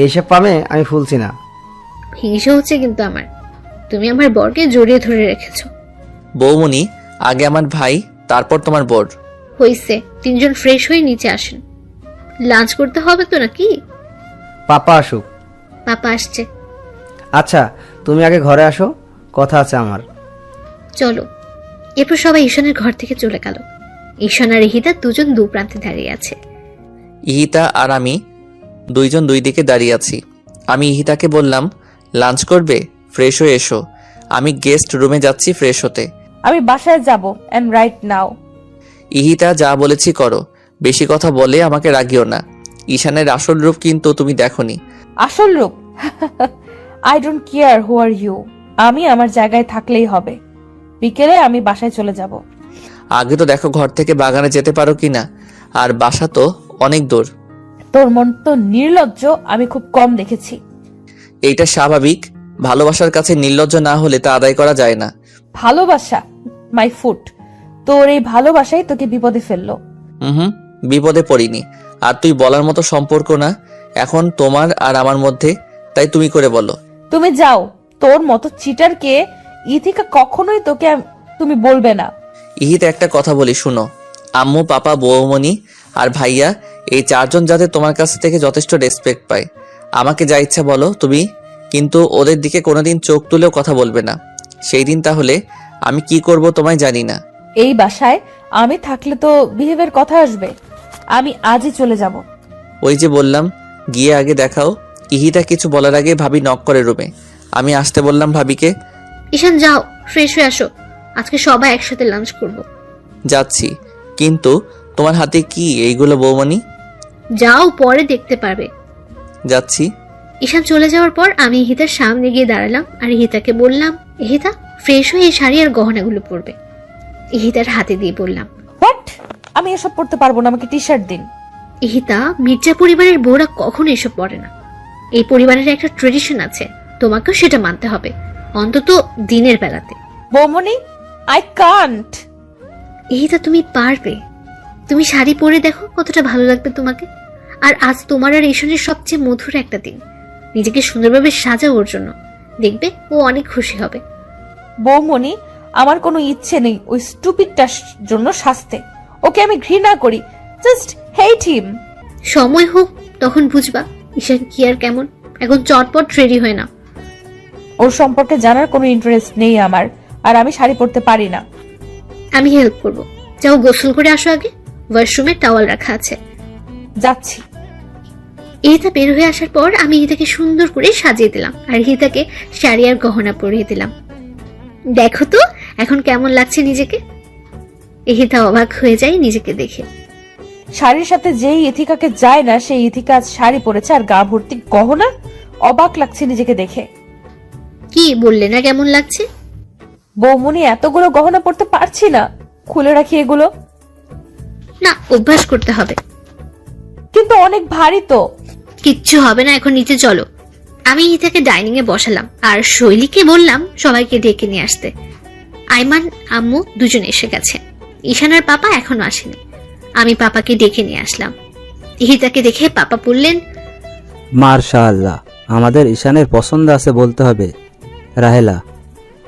এইসব পামে আমি ফুলছি না। হিংসা হচ্ছে কিন্তু আমার। তুমি আমার বরকে জড়িয়ে ধরে রেখেছো। বৌমনি, আগে আমার ভাই, তারপর তোমার বর। হইছে, তিনজন ফ্রেশ হয়ে নিচে আসেন। লাঞ্চ করতে হবে তো নাকি? পাপা আসুক। পাপা আসছে। আচ্ছা, তুমি আগে ঘরে আসো, কথা আছে আমার। চলো। এরপর সবাই ঈশানের ঘর থেকে চলে গেল। ঈশান আর ইহিতা দুজন দু প্রান্তে দাঁড়িয়ে আছে। ইহিতা আর আমি দুইজন দুই দিকে দাঁড়িয়ে আছি। আমি ইহিতাকে বললাম, লাঞ্চ করবে? ফ্রেশ হয়ে এসো, আমি গেস্ট রুমে যাচ্ছি ফ্রেশ হতে। আমি বাসায় যাব এন্ড রাইট নাও। ইহিতা, যা বলেছি করো, বেশি কথা বলে আমাকে রাগিও না। ঈশানের আসল রূপ কিন্তু তুমি দেখোনি। আসল রূপ? I don't care who are you. আমি আমার জায়গায় থাকলেই হবে। বিকেলে আমি বাসায় চলে যাব। আগে তো দেখো ঘর থেকে বাগানে যেতে পারো কিনা, আর বাসা তো অনেক দূর। তোর মন তো নির্লজ্জ আমি খুব কম দেখেছি। এইটা স্বাভাবিক, ভালোবাসার কাছে নির্লজ্জ না হলে তা আদায় করা যায় না। ভালোবাসা মাই ফুট। তোর এই ভালোবাসাই তোকে বিপদে ফেললো। হুম, বিপদে পড়িনি। আর তুই বলার মতো সম্পর্ক না এখন তোমার আর আমার মধ্যে, তাই তুমি করে বলো। তুমি যাও। তোর মতো চিটারকে ইথিকা কখনোই তোকে তুমি বলবে না। ইহিত, একটা কথা বলি শুনো। আম্মু, পাপা, বৌমনি আর ভাইয়া, এই চারজন যাতে তোমার কাছ থেকে যথেষ্ট রেসপেক্ট পায়। আমাকে যা ইচ্ছা বলো তুমি, কিন্তু ওদের দিকে কোনোদিন চোখ তুলেও কথা বলবে না। সেই দিন তাহলে আমি কি করব তোমায় জানি না। এই বাসায় আমি থাকলে তো বিহেভের কথা আসবে। আমি আজই চলে যাব। ওই যে বললাম, গিয়ে আগে দেখাও। ইহিতা কিছু বলার আগে ভাবি নক করে রুমে। আমি আসতে বললাম ভাবিকে। ঈশান যাও, ফ্রেশ হয়ে আসো। আজকে সবাই একসাথে লাঞ্চ করব। যাচ্ছি, কিন্তু তোমার হাতে কি এইগুলো বৌমনি? যাও, পরে দেখতে পারবে। যাচ্ছি। ঈশান চলে যাওয়ার পর আমি ইহিতার সামনে গিয়ে দাঁড়ালাম আর ইহিতাকে বললাম, ইহিতা ফ্রেশ হয়ে এই শাড়ি আর গহনাগুলো পরবে। ইহিতার হাতে দিয়ে বললাম, হোয়াট? আমি এসব পড়তে পারবো না, আমাকে টি শার্ট দিন। ইহিতা, মির্জা পরিবারের বউরা কখনো এসব পরে না। এই পরিবারের একটা ট্রেডিশন আছে, তোমাকেও সেটা মানতে হবে, অন্তত দিনের বেলাতে। বৌমনি, আই কান্ট। ইহিতা, তুমি পারবে। তুমি শাড়ি পরে দেখো কতটা ভালো লাগবে তোমাকে। আর আজ তোমার আর ঈশানের সবচেয়ে মধুর একটা দিন। নিজেকে সুন্দরভাবে সাজাও ওর জন্য, দেখবে ও অনেক খুশি হবে। বৌমনি, আমার কোনো ইচ্ছে নেই ওই স্টুপিডটার জন্য শাস্তে। ওকে আমি ঘৃণা করি, জাস্ট হেট হিম। সময় হোক তখন বুঝবা ঈশান কি আর কেমন। এখন চটপট রেডি হয় না। ওর সম্পর্কে জানার কোনো ইন্টারেস্ট নেই আমার, আর আমি শাড়ি পরতে পারি না। আমি হেল্প করব। যাও গোসল করে আসো আগে, ওয়াশরুমে টাওয়াল রাখা আছে। যাচ্ছি। ইহিতা বের হয়ে আসার পর আমি ইহিতাকে সুন্দর করে সাজিয়ে দিলাম আর ইহিতাকে শাড়ি আর গহনা পরিয়ে দিলাম। দেখো তো এখন কেমন লাগছে নিজেকে। ইহিতা অবাক হয়ে যায় নিজেকে দেখে। শাড়ির সাথে যেই ইথিকাকে যায় না সেই ইথিকা আজ শাড়ি পরেছে আর গা ভর্তি গহনা। অবাক লাগছে নিজেকে দেখে। কি বললে না কেমন লাগছে? বৌমনি, এতগুলো গহনা পরতে পারছি না, খুলে রাখি এগুলো। না, অভ্যাস করতে হবে। কিন্তু অনেক ভারী তো। কিচ্ছু হবে না, এখন নিচে চলো। আমি ইহিতাকে ডাইনিং এ বসালাম আর শৈলীকে বললাম সবাইকে ডেকে নিয়ে আসতে। আইমান আম্মু দুজন এসে গেছে, ঈশান আর পাপা এখনো আসেনি। আমি পাপাকে ডেকে নিয়ে আসলাম। ইহিতাকে দেখে পাপা বললেন, মাশাআল্লাহ, আমাদের ঈশানের পছন্দ আছে বলতে হবে। রাহেলা,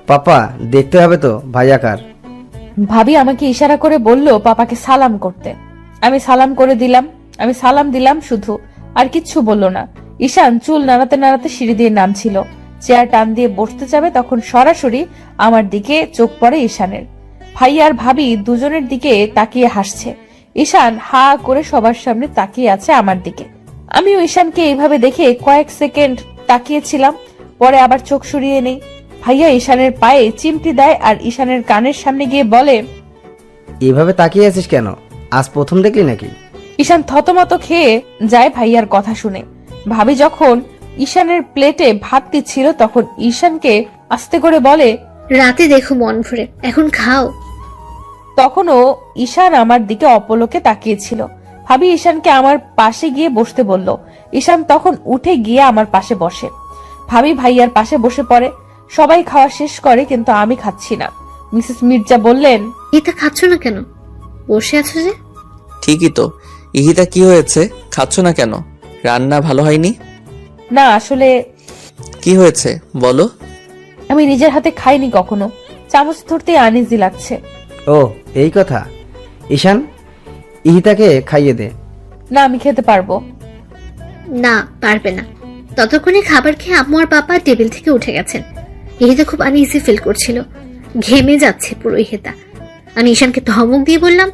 পাপা, দেখতে হবে তো ভাইয়াকার। ভাবি আমাকে ইশারা করে বলল পাপাকে সালাম করতে। আমি সালাম করে দিলাম। আমি সালাম দিলাম শুধু, আর কিচ্ছু বলল না। ঈশান চুল নাড়াতে নাড়াতে সিঁড়ি দিয়ে নামছিল। চেয়ার টান দিয়ে বসতে যাবে তখন সরাসরি আমার দিকে চোখ পড়ে ঈশানের। ভাই আর ভাবি দুজনের দিকে তাকিয়ে হাসছে। ঈশান হা করে সবার সামনে তাকিয়ে আছে আমার দিকে। আমিও ঈশানকে এইভাবে দেখে কয়েক সেকেন্ড তাকিয়েছিলাম, পরে আবার চোখ সরিয়ে নেই। ভাইয়া ঈশানের পায়ে চিমটি দেয় আর ঈশানের কানের সামনে গিয়ে বলে, এভাবে তাকিয়ে আছিস কেন? আজ প্রথম দেখলি নাকি? ঈশান থতমত খেয়ে যায় ভাইয়ার কথা শুনে। ভাবি যখন ঈশানের প্লেটে ভাত দিচ্ছিল তখন ঈশানকে আস্তে করে বলে, রাতে দেখো মন ভরে, এখন খাও। তখনও ঈশান আমার দিকে অপলকে তাকিয়েছিল। ভাবি ঈশানকে আমার পাশে গিয়ে বসতে বলল। ঈশান তখন উঠে গিয়ে আমার পাশে বসে। ভাবি ভাইয়ার পাশে বসে পড়ে। সবাই খাওয়া শেষ করে, কিন্তু আমি খাচ্ছি না। মিসেস মির্জা বললেন, এটা খাচ্ছ না কেন? বসে আছো যে? ঠিকই তো। ইহিতা, কি হয়েছে? খাচ্ছ না কেন? রান্না ভালো হয়নি? না আসলে কি হয়েছে বলো। আমি নিজের হাতে খাইনি কখনো, চামচ ধরতে আনইজি লাগছে। ও এই কথা। ঈশান, ইহিতাকে খাইয়ে দে। না আমি খেতে পারবো। না, পারবে না। ততক্ষণে খাবার খেয়ে আম্মু আর পাপা টেবিল থেকে উঠে গেছেন। ইহিতা খুব আনইজি ফিল করছিল, ঘেমে যাচ্ছে পুরো ইহিতা। আমি ঈশানকে ধমক দিয়ে বললাম,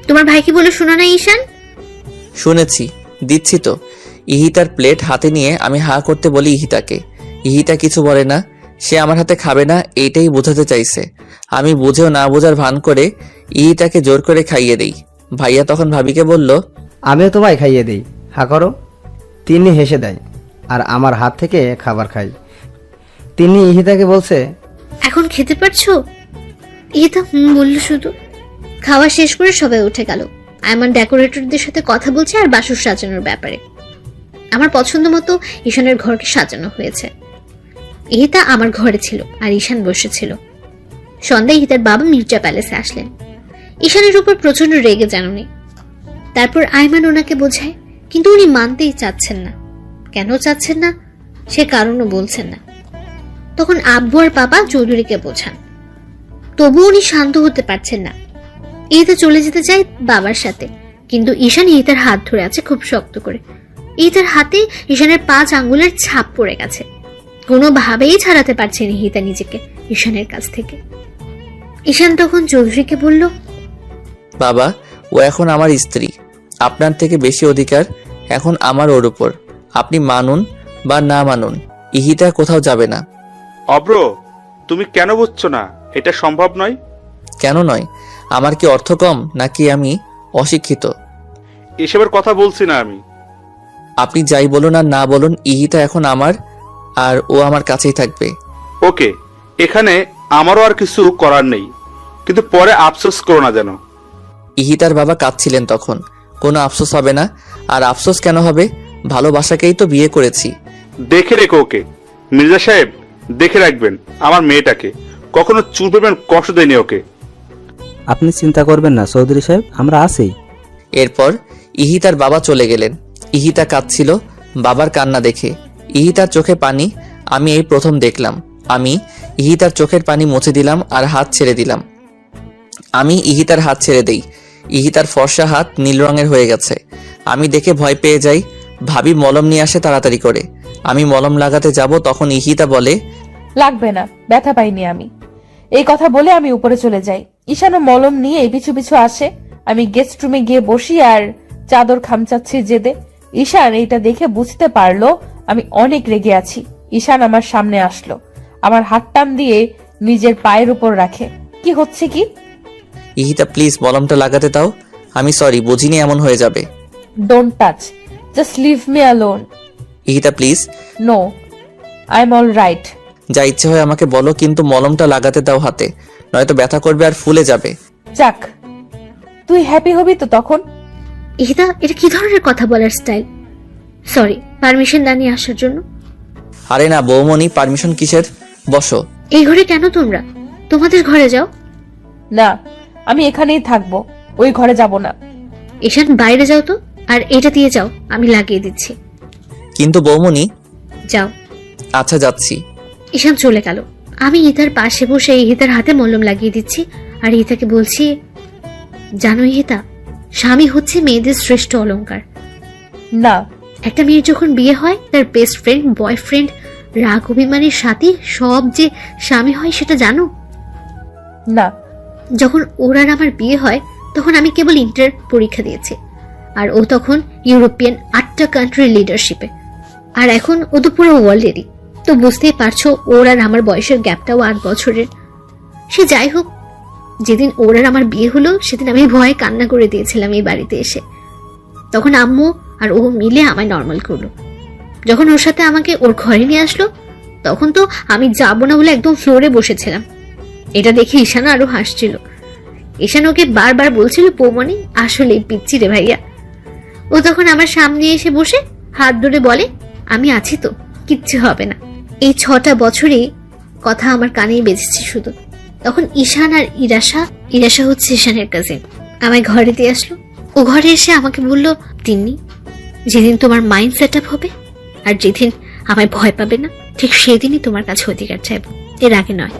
তোমার ভাই কি বলে শোনা না ঈশান? শুনেছি, দিচ্ছি তো। ইহিতার প্লেট হাতে নিয়ে আমি হা করতে বলি ইহিতাকে। ইহিতা কিছু বলে না, সে আমার হাতে খাবে না এইটাই বোঝাতে চাইছে। আমি বুঝেও না বোঝার ভান করে ইহিতাকে জোর করে খাইয়ে দেই। ভাইয়া তখন ভাবিকে বলল, আমিও তোমায় খাইয়ে দিই, হা করো। তিন্নি হেসে দেয় আর আমার হাত থেকে খাবার খাই। তিন্নি ইহিতাকে বলছে, এখন খেতে পারছো? ইহিতা বলল শুধু। খাওয়া শেষ করে সবাই উঠে গেল। আয়মান ডেকোরেটরদের সাথে কথা বলছে আর বাসর সাজানোর ব্যাপারে। আমার পছন্দ মতো ঈশানের ঘরকে সাজানো হয়েছে। ইহিতা আমার ঘরে ছিল আর ঈশান বসেছিল। সন্ধ্যায় ইহিতার বাবা মির্জা প্যালেসে আসলেন। ঈশানের উপর প্রচন্ড রেগে যেন নেই। তারপর আয়মান ওনাকে বোঝায়, কিন্তু উনি মানতেই চাচ্ছেন না। কেন চাচ্ছেন না সে কারণও বলছেন না। তখন আব্বু আর পাপা চৌধুরীকে বোঝান, তবু উনি শান্ত হতে পারছেন না। ইহিতা চলে যেতে চায় বাবার সাথে, কিন্তু ঈশান ইহিতার হাত ধরে আছে খুব শক্ত করে। ইহিতার হাতে ঈশানের 5 আঙ্গুলের ছাপ পড়ে গেছে। কোনোভাবেই ছাড়াতে পারছেন ইহিতা নিজেকে ঈশানের কাছ থেকে। ঈশান তখন চৌধুরীকে বলল, বাবা, ও এখন আমার স্ত্রী। আপনার থেকে বেশি অধিকার এখন আমার ওর উপর। আপনি মানুন বা না মানুন, ইহিতা কোথাও যাবে না। অব্র, তুমি কেন বুঝছো না? এটা সম্ভব নয়। কেন নয়? আমার কি অর্থ কম নাকি আমি অশিক্ষিত? এসবের কথা বলছি না আমি। আপনি যাই বলুন আর না বলুন, ইহিতা এখন আমার, আর ও আমার কাছেই থাকবে। ওকে, এখানে আমারও আর কিছু করার নেই, কিন্তু পরে আফসোস করো না যেন। ইহিতার বাবা কাঁদছিলেন তখন। কোনো আফসোস হবে না। আর আফসোস কেন হবে? ভালোবাসাকেই তো বিয়ে করেছি। দেখে রেখো ওকে। মির্জা সাহেব, দেখে রাখবেন আমার মেয়েটাকে, কখনো চুল পেবেন কষ্ট দেয়নি ওকে। আপনি চিন্তা করবেন না চৌধুরী সাহেব, আমরা আছি। এরপর ইহিতার বাবা চলে গেলেন। ইহিতা কাঁদছিল বাবার কান্না দেখে। ইহিতার চোখে পানি আমি এই প্রথম দেখলাম। আমি ইহিতার চোখের পানি মুছে দিলাম আর হাত ছেড়ে দিলাম। আমি ইহিতার হাত ছেড়ে দেই। ইহিতার ফর্সা হাত নীল রঙের হয়ে গেছে। আমি দেখে ভয় পেয়ে যাই। ভাবি মলম নিয়ে আসে তাড়াতাড়ি করে। আমি মলম লাগাতে যাব, তখন ইহিতা বলে, লাগবে না, ব্যথা পাইনি আমি। এই কথা বলে আমি উপরে চলে যাই। ঈশানও মলম নিয়ে পিছু পিছু আসে। আমি গেস্ট রুমে গিয়ে বসি আর চাদর খামচাচ্ছি জেদে। ঈশান এইটা দেখে বুঝতে পারলো আমি অনেক রেগে আছি। ঈশান আমার সামনে আসলো, আমার হাত টান দিয়ে নিজের পায়ের উপর রাখে। কি হচ্ছে কি? ইহিতা প্লিজ মলমটা লাগাতে দাও। আমি সরি, বুঝিনি এমন হয়ে যাবে। Don't touch, just leave me alone. Ihita please. No, I am all right. যা ইচ্ছে হয় আমাকে বলো, কিন্তু মলমটা লাগাতে দাও হাতে, নয়তো ব্যথা করবে আর ফুলে যাবে। যাক, তুই হ্যাপি হবি তো তখন। ইহিতা, এটা কি ধরনের কথা বলার স্টাইল? সরি, পারমিশন না নিয়ে আসার জন্য। আরে না বৌমনি, পারমিশন কিসের? বসো। এই ঘরে কেন তোমরা? তোমাদের ঘরে যাও। না, আমি এখানেই থাকবো, ওই ঘরে যাব না। ঈশান, বাইরে যাও তো, আর এটা দিয়ে যাও, আমি লাগিয়ে দিচ্ছি। কিন্তু বৌমনি। যাও। আচ্ছা যাচ্ছি। ঈশান চলে গেল। আমি ইহিতার পাশে বসে ইহিতার হাতে মলম লাগিয়ে দিচ্ছি আর ইহিতাকে বলছি, জানো ইহিতা, স্বামী হচ্ছে মেয়েদের শ্রেষ্ঠ অলংকার। না, একটা মেয়ের যখন বিয়ে হয় তার বেস্ট ফ্রেন্ড, বয়ফ্রেন্ড, রাগ অভিমানের সাথী সব যে স্বামী হয় সেটা জানো? না। যখন ওর আর আমার বিয়ে হয় তখন আমি কেবল ইন্টার পরীক্ষা দিয়েছি, আর ও তখন ইউরোপিয়ান 8টা কান্ট্রির লিডারশিপে, আর এখন ও তো পুরো ওয়ার্ল্ডেরই। তো বুঝতেই পারছো ওর আর আমার বয়সের গ্যাপটাও 8 বছরের। সে যাই হোক, যেদিন ওর আর আমার বিয়ে হলো সেদিন আমি ভয়ে কান্না করে দিয়েছিলাম এই বাড়িতে এসে। তখন আম্মু আর ও মিলে আমায় নর্মাল করলো। যখন ওর সাথে আমাকে ওর ঘরে নিয়ে আসলো, তখন তো আমি যাবো না বলে একদম ফ্লোরে বসেছিলাম। এটা দেখে ঈশান আরো হাসছিল। ঈশান ওকে বারবার বলছিল, বৌমনি আসলে পিচ্ছি রে ভাইয়া। ও তখন আমার সামনে এসে বসে হাত ধরে বলে, আমি আছি তো, কিচ্ছু হবে না। এই 6টা বছরই কথা আমার কানেই বেজেছে শুধু। তখন ঈশান আর ইরাশা হচ্ছে ঈশানের কাজিন, আমায় ঘরে দিয়ে আসলো। ও ঘরে এসে আমাকে বলল, তিন্নি, যেদিন তোমার মাইন্ড সেট আপ হবে আর যেদিন আমায় ভয় পাবে না, ঠিক সেদিনই তোমার কাছে অধিকার চাইব, এর আগে নয়।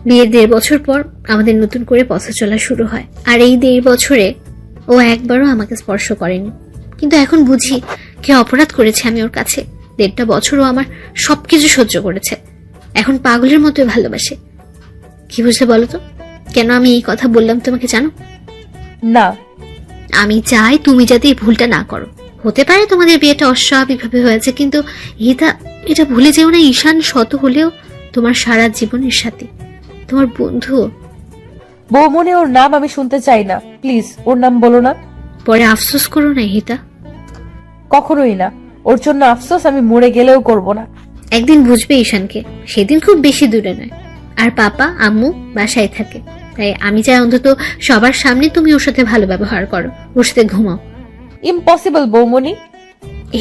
বিয়ের 1.5 বছর পর আমাদের নতুন করে পথ চলা শুরু হয়, আর এই 1.5 বছরে ও একবারও আমাকে স্পর্শ করেনি। কিন্তু এখন বুঝি কে অপরাধ করেছে আমি ওর কাছে। 1.5টা বছরও আমার সবকিছু সহ্য করেছে, এখন পাগলের মতোই ভালোবাসে। কি বুঝলে বলো তো, কেন আমি এই কথা বললাম তোমাকে জানো? না, আমি চাই তুমি যাতে এই ভুলটা না করো। হতে পারে তোমাদের বিয়েটা অস্বাভাবিকভাবে হয়েছে, কিন্তু এটা ভুলে যেও না, ঈশান শত হলেও তোমার সারা জীবনের সাথী, তোমার বন্ধু। বৌমনি, ওর নাম আমি শুনতে চাই না, প্লিজ ওর নাম বলো না। পরে আফসোস করো না হিতা। কখনোই না, ওর জন্য আফসোস আমি মরে গেলেও করব না। একদিন বুঝবে ঈশানকে, সেদিন খুব বেশি দূরে নয়। আর পাপা আম্মু বাসায় থাকে, তাই আমি চাই অন্তত সবার সামনে তুমি ওর সাথে ভালো ব্যবহার করো, ওর সাথে ঘুমাও। ইম্পসিবল বৌমনি।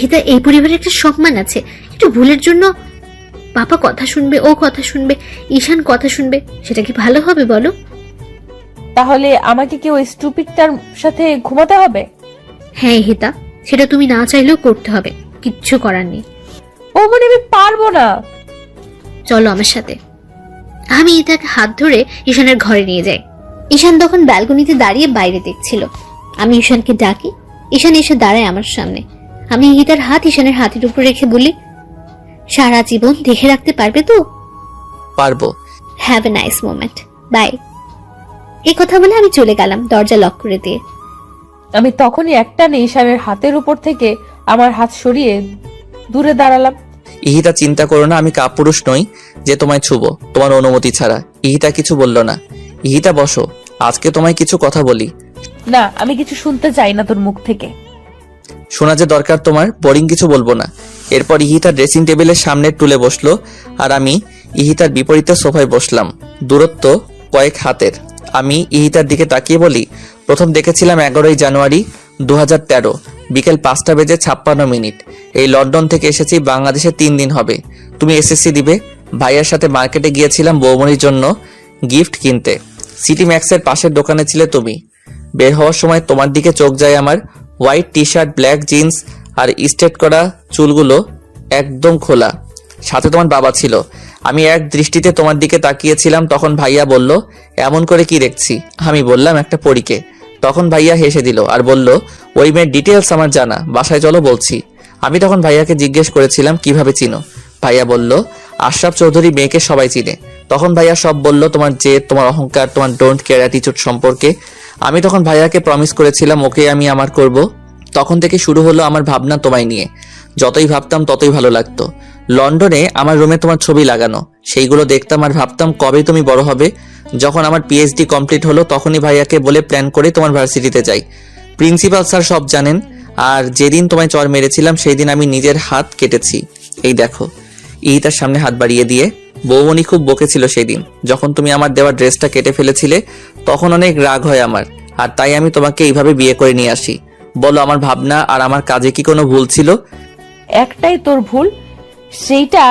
হিতা, এই পরিবারের একটা সম্মান আছে। একটু ভুলের জন্য পাপা কথা শুনবে, ও কথা শুনবে, ঈশান কথা শুনবে, সেটা কি ভালো হবে বলো? তাহলে আমাকে কি ওই স্টুপিডটার সাথে ঘুমাতে হবে? হ্যাঁ হিতা, সেটা তুমি না চাইলেও করতে হবে, কিচ্ছু করার নেই। বৌমনি, আমি পারবো না। চলো আমার সাথে। আমি ইতাকে হাত ধরে ঈশানের ঘরে নিয়ে যাই। ঈশান তখন ব্যালকনিতে দাঁড়িয়ে বাইরে দেখছিল। আমি ঈশানকে ডাকি, ঈশান এসে দাঁড়ায় আমার সামনে। আমি ইতার হাত ঈশানের হাতের উপর রেখে বলি, সারা জীবন দেখে রাখতে পারবে তো? পারবো। Have a nice moment, bye. এই কথা বলে আমি চলে গেলাম, দরজা লক করে দিয়ে। আমি তখনই একটানে ঈশানের হাতের উপর থেকে আমার হাত সরিয়ে দূরে দাঁড়ালাম। ইহিতা, চিন্তা করো না, আমি কাপুরুষ নই যে তোমায় ছুবো তোমার অনুমতি ছাড়া। ইহিতা কিছু বলল না। ইহিতা, বসো, আজকে তোমায় কিছু কথা বলি। না, আমি কিছু শুনতে চাই না তোর মুখ থেকে। শোনা যে দরকার তোমার, বোরিং কিছু বলবো না। এরপর ইহিতা ড্রেসিং টেবিলের সামনে টুলে বসলো, আর আমি ইহিতার বিপরীতে সোফায় বসলাম, দূরত্ব কয়েক হাতের। আমি ইহিতার দিকে তাকিয়ে বলি, প্রথম দেখেছিলাম 11ই জানুয়ারি 2013 বিকেল 5:56 এই লন্ডন থেকে এসেছি, বাংলাদেশে 3 দিন হবে। তুমি এসএসসি দিবে। ভাইয়ার সাথে মার্কেটে গিয়েছিলাম বৌমনির জন্য গিফট কিনতে। সিটি ম্যাক্সের পাশের দোকানে ছিলে তুমি। বের হওয়ার সময় তোমার দিকে চোখ যায় আমার। White T shirt, black jeans আর স্ট্রেট করা চুলগুলো একদম খোলা, সাথে তোমার বাবা ছিল। আমি এক দৃষ্টিতে তোমার দিকে তাকিয়েছিলাম। তখন ভাইয়া বলল, এমন করে কি দেখছি? আমি বললাম, একটা পরীকে। তখন ভাইয়া হেসে দিল আর বলল, ওই মেয়ের ডিটেলস আমার জানা, বাসায় চলো বলছি। আমি তখন ভাইয়াকে জিজ্ঞেস করেছিলাম, কিভাবে চিনো? ভাইয়া বলল, আশরাফ চৌধুরী মেয়েকে সবাই চিনে। তখন ভাইয়া সব বলল, তোমার জেদ, তোমার অহংকার, তোমার ডোন্ট কেয়ার অ্যাটিটিউড সম্পর্কে। আমি তখন ভাইয়াকে প্রমিস করেছিলাম ওকে আমি আমার করব। তখন থেকে শুরু হলো আমার ভাবনা তোমায় নিয়ে। যতই ভাবতাম ততই ভালো লাগতো। লন্ডনে আমার রুমে তোমার ছবি লাগানো, সেইগুলো দেখতাম আর ভাবতাম কবে তুমি বড় হবে। যখন আমার পিএইচডি কমপ্লিট হলো তখনই ভাইয়াকে বলে প্ল্যান করে তোমার ভার্সিটিতে যাই। প্রিন্সিপাল স্যার সব জানেন। আর যেদিন তোমায় চর মেরেছিলাম সেই দিন আমি নিজের হাত কেটেছি, এই দেখো। ইহিতার সামনে হাত বাড়িয়ে দিয়ে, বৌমনি খুব বকেছিল সেদিন যখন তুমি আমার দেওয়া ড্রেসটা কেটে ফেলেছিলে। তখন অনেক রাগ হয় আমার, আর তাই আমি তোমাকে এইভাবে বিয়ে করে নিয়ে আসি। বলো, আমার ভাবনা আর আমার কাজে কি কোনো ভুল ছিল? একটাই তোর ভুল, সেইটা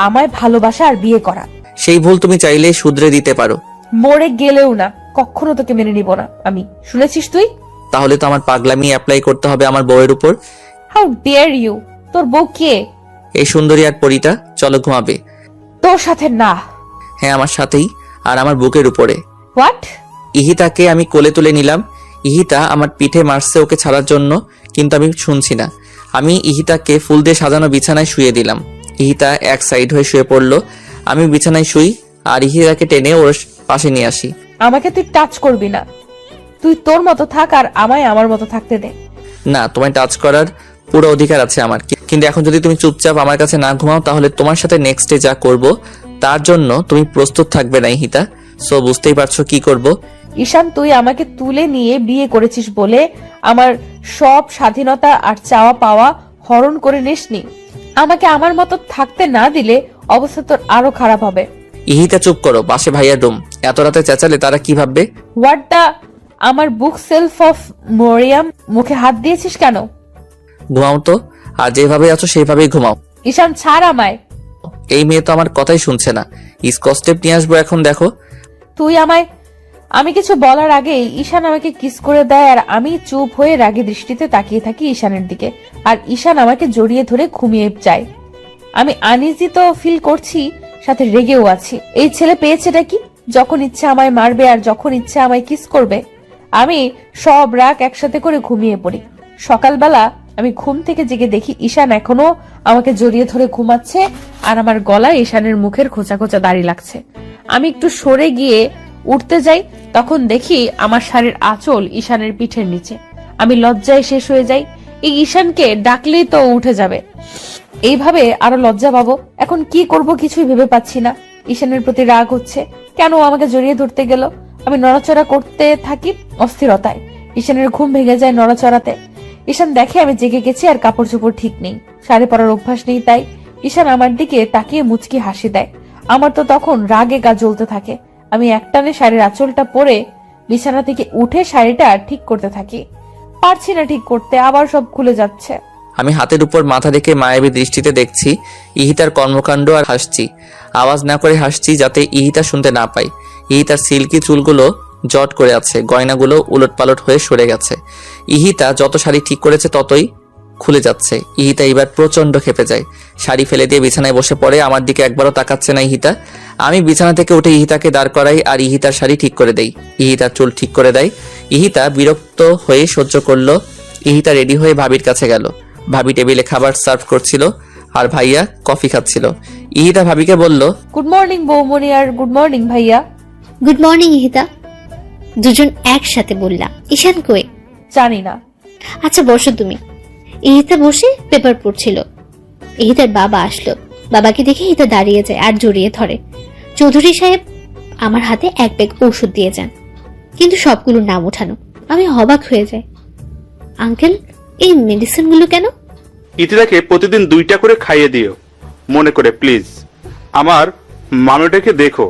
আমায় ভালোবাসা আর বিয়ে করা। সেই ভুল তুমি চাইলেই শুধরে দিতে পারো। মরে গেলেও না, কখনো তোকে মেনে নিব না আমি, শুনেছিস তুই? তাহলে তো আমার পাগলামি অ্যাপ্লাই করতে হবে আমার বউয়ের উপর। How dare you! তোর বউ কে? এই সুন্দরী আর পরীটা। চলো ঘুমাবে। তোর সাথে না। হ্যাঁ, আমার সাথেই, আর আমার বুকের উপরে। হোয়াট? ইহিতাকে আমি কোলে তুলে নিলাম। ইহিতা আমার পিঠে মারছে ওকে ছাড়ার জন্য, কিন্তু আমি শুনছি না। আমি ইহিতাকে ফুল দিয়ে সাজানো বিছানায় শুয়ে দিলাম। ইহিতা এক সাইড হয়ে শুয়ে পড়লো। আমি বিছানায় শুই আর ইহিতাকে টেনে ওর পাশে নিয়ে আসি। আমাকে তুই টাচ করবি না। তুই তোর মতো থাক আর আমায় আমার মতো থাকতে দে। না, তোমায় টাচ করার পুরো অধিকার আছে আমার, কিন্তু এখন যদি তুমি চুপচাপ আমার কাছে না ঘুমাও তাহলে তোমার সাথে নেক্সটে যা করব তার জন্য তুমি প্রস্তুত থাকবে না ইহিতা। সো বুঝতেই পারছো কি করব। ঈশান, তুই আমাকে তুলে নিয়ে বিয়ে করেছিস বলে আমার সব স্বাধীনতা আর চাওয়া পাওয়া হরণ করে নিসনি। আমাকে আমার মতো থাকতে না দিলে অবস্থা তোর আরো খারাপ হবে। ইহিতা চুপ করো, পাশে ভাইয়ার রুম, এত রাতে চেঁচালে তারা কি ভাববে? হোয়াট দা, আমার বুক সেলফ অফ মরিয়াম, মুখে হাত দিয়েছিস কেন? ঘুমাও তো, আর যেভাবে আছো সেইভাবেই ঘুমাও। ঈশান, ছাড় আমায়। এই মেয়ে তো আমার কথাই শুনছে না। স্কচটেপ নিয়ে আসবো এখন, দেখো। তুই আমায়, আমি কিছু বলার আগেই ঈশান আমাকে কিস করে দেয় আর আমি চুপ হয়ে রাগী দৃষ্টিতে তাকিয়ে থাকি ঈশানের দিকে। আর ঈশান আমাকে জড়িয়ে ধরে ঘুমিয়ে যায়। আমি আনইজি তো ফিল করছি, সাথে রেগেও আছি। এই ছেলে পেয়েছেটা কি? যখন ইচ্ছা আমায় মারবে আর যখন ইচ্ছা আমায় কিস করবে। আমি সব রাগ একসাথে করে ঘুমিয়ে পড়ি। সকালবেলা আমি ঘুম থেকে জেগে দেখি ঈশান এখনো আমাকে জড়িয়ে ধরে ঘুমাচ্ছে আর আমার গলায় ঈশানের মুখের খোঁচা খোঁচা দাড়ি লাগছে। আমি একটু সরে গিয়ে উঠতে যাই, তখন দেখি আমার শাড়ির আঁচল ঈশানের পিঠের নিচে। আমি লজ্জায় শেষ হয়ে যাই। এই ঈশানকে ডাকলেই তো উঠে যাবে, এইভাবে আরো লজ্জা পাবো। এখন কি করব কিছুই ভেবে পাচ্ছি না। ঈশানের প্রতি রাগ হচ্ছে, কেন ও আমাকে জড়িয়ে ধরতে গেল। আমি নড়াচড়া করতে থাকি অস্থিরতায়। ঈশানের ঘুম ভেঙে যায় নড়াচড়াতে। ঈশান দেখে আমি জেগে গেছি আর কাপড় চোপড় ঠিক নেই, শাড়ি পরার অভ্যাস নেই। তাই ঈশান আমার দিকে তাকিয়ে মুচকি হাসি দেয়। আমার তো তখন রাগে গা জ্বলতে থাকে। আমি একটানে শাড়ির আঁচলটা পরে বিছানা থেকে উঠে শাড়িটা ঠিক করতে থাকি। পারছি না ঠিক করতে, আবার সব খুলে যাচ্ছে। আমি হাতের উপর মাথা রেখে মায়াবী দৃষ্টিতে দেখছি ইহিতার কর্মকাণ্ড আর হাসছি। আওয়াজ না করে হাসছি যাতে ইহিতা শুনতে না পায়। ইহিতার সিল্কি চুলগুলো জট করে আছে, গয়নাগুলো উলটপালট হয়ে সরে গেছে। ইহিতা যত শাড়ি ঠিক করেছে ততই খুলে যাচ্ছে। ইহিতা এবার প্রচন্ড খেপে যায়, শাড়ি ফেলে দিয়ে বিছানায় বসে পড়ে। আমার দিকে একবারও তাকাচ্ছে না ইহিতা। আমি বিছানা থেকে উঠে ইহিতাকে দাঁড় করাই আর ইহিতার শাড়ি ঠিক করে দেই। ইহিতার চুল ঠিক করে দেয়। ইহিতা বিরক্ত হয়ে সহ্য করলো। ইহিতা রেডি হয়ে ভাবির কাছে গেল। ভাবি টেবিলে খাবার সার্ভ করছিল আর ভাইয়া কফি খাচ্ছিল। ইহিতা ভাবিকে বলল, গুড মর্নিং বৌমনি আর গুড মর্নিং ভাইয়া। Good morning Ihita. দুজন একসাথে বললাম। ঈশান কই? জানি না। আচ্ছা বসো তুমি। ইহিতা বসে পেপার পড়ছিল। ইহিতার বাবা আসলো। বাবাকে দেখে ইহিতা দাঁড়িয়ে যায় আর জড়িয়ে ধরে। চৌধুরী সাহেব আমার হাতে এক ব্যাগ ওষুধ দিয়ে যান, কিন্তু সবগুলোর নাম ওঠানো। আমি অবাক হয়ে যাই। আঙ্কেল, এই মেডিসিনগুলো কেন? ইতিরাকে প্রতিদিন 2টা করে খাইয়ে দিও, মনে করে প্লিজ। আমার মামিটাকে দেখো।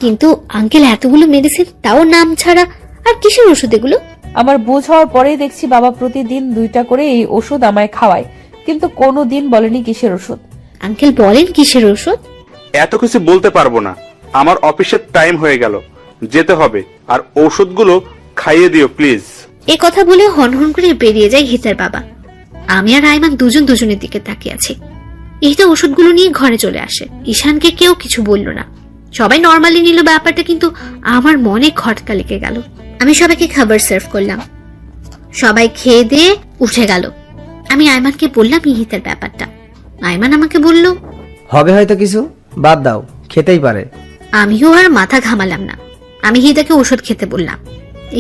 কিন্তু আঙ্কেল, এতগুলো মেডিসিন, তাও নাম ছাড়া। আর কিসের ওষুধ এগুলো? আমার বুঝ হওয়ার পরেই দেখছি বাবা প্রতিদিন 2টা করে এই ওষুধ আমায় খাওয়ায়, কিন্তু কোনোদিন বলেনি কিসের ওষুধ। আঙ্কেল বলেন কিসের ওষুধ? এত কিছু বলতে পারবো না, আমার অফিসের টাইম হয়ে গেল, যেতে হবে। আর ওষুধগুলো খাইয়ে দিও প্লিজ। এ কথা বলে হনহন করে বেরিয়ে যায় হিতার বাবা। আমি আর আইমান দুজন দুজনের দিকে তাকিয়ে আছি। ইহিতা ওষুধগুলো নিয়ে ঘরে চলে আসে। ঈশানকে কেউ কিছু বলল না, সবাই নর্মালি নিল ব্যাপারটা, কিন্তু আমার মনে খটকা লেগে গেল। আমি সবাইকে খাবার সার্ভ করলাম, সবাই খেয়ে দিয়ে উঠে গেল। আমি আইমানকে বললাম ইহিতার ব্যাপারটা। আইমান আমাকে বলল, হবে হয়তো কিছু, বাদ দাও, খেতেই পারে। আমিও আর মাথা ঘামালাম না। আমি ইহিতাকে ওষুধ খেতে বললাম।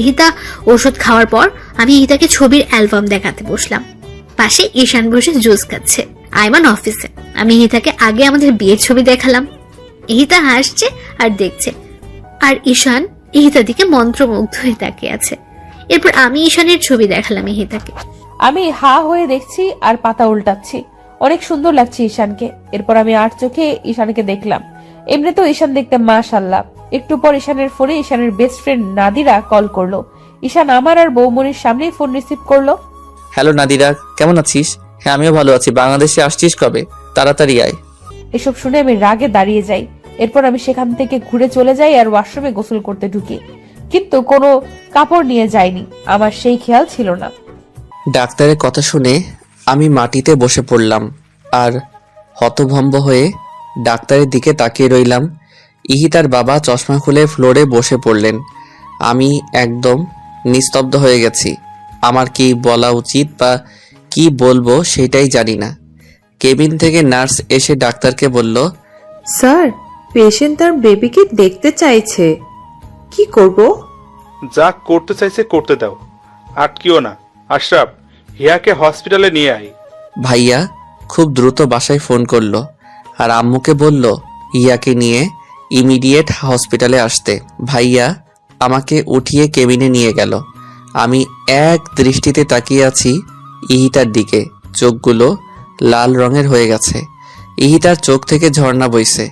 ইহিতা ওষুধ খাওয়ার পর আমি ইহিতাকে ছবির অ্যালবাম দেখাতে বসলাম। পাশে ঈশান বসে জুস খাচ্ছে। আইমান অফিসে। আমি ইহিতাকে আগে আমাদের বিয়ের ছবি দেখালাম। ইহিতা হাসছে আর দেখছে, আর ঈশান ইহিতার দিকে মন্ত্রমুগ্ধ হয়ে তাকিয়ে আছে। এরপর আমি ঈশানের ছবি দেখালাম ইহিতাকে। আমি হা হয়ে দেখছি আর পাতা উল্টাচ্ছি। অনেক সুন্দর লাগছে ঈশানকে। এরপর আমি আর চোখে ঈশানকে দেখলাম। এমনিতেও ঈশান দেখতে মাশাআল্লাহ। একটু পর ঈশানের ফোনে ঈশানের বেস্ট ফ্রেন্ড নাদিরা কল করলো। ঈশান আমার আর বৌমনির সামনেই ফোন রিসিভ করলো। হ্যালো নাদিরা, কেমন আছিস? হ্যাঁ আমিও ভালো আছি। বাংলাদেশে আসছিস কবে? তাড়াতাড়ি আয়। এসব শুনে আমি রাগে দাঁড়িয়ে যাই। এরপর আমি সেখান থেকে ঘুরে চলে যাই আর ওয়াশরুমে গোসল করতে ঢুকি, কিন্তু কোনো কাপড় নিয়ে যাইনি। আমার সেই খেয়াল ছিল না। ডাক্তারের কথা শুনে আমি মাটিতে বসে পড়লাম আর হতভম্ব হয়ে ডাক্তারের দিকে তাকিয়ে রইলাম। ইহিতার বাবা চশমা খুলে ফ্লোরে বসে পড়লেন। আমি একদম নিস্তব্ধ হয়ে গেছি। আমার কি বলা উচিত বা কি বলবো সেটাই জানি না। কেবিন থেকে নার্স এসে ডাক্তারকে বলল, স্যার, পেশেন্ট তার বেবিকে দেখতে চাইছে, কি করব? যা করতে চাইছে করতে দাও, আটকিও না। আশরাফ, হিয়াকে হসপিটালে নিয়ে আয়। ভাইয়া খুব দ্রুত বাসায় ফোন করলো আর আম্মুকে বলল ইয়াকে নিয়ে ইমিডিয়েট হসপিটালে আসতে। ভাইয়া আমাকে উঠিয়ে কেবিনে নিয়ে গেল। আমি এক দৃষ্টিতে তাকিয়ে আছি ইহিতার দিকে। চোখগুলো লাল রঙের হয়ে গেছে। ইহিতার চোখ থেকে ঝর্ণা বইছে।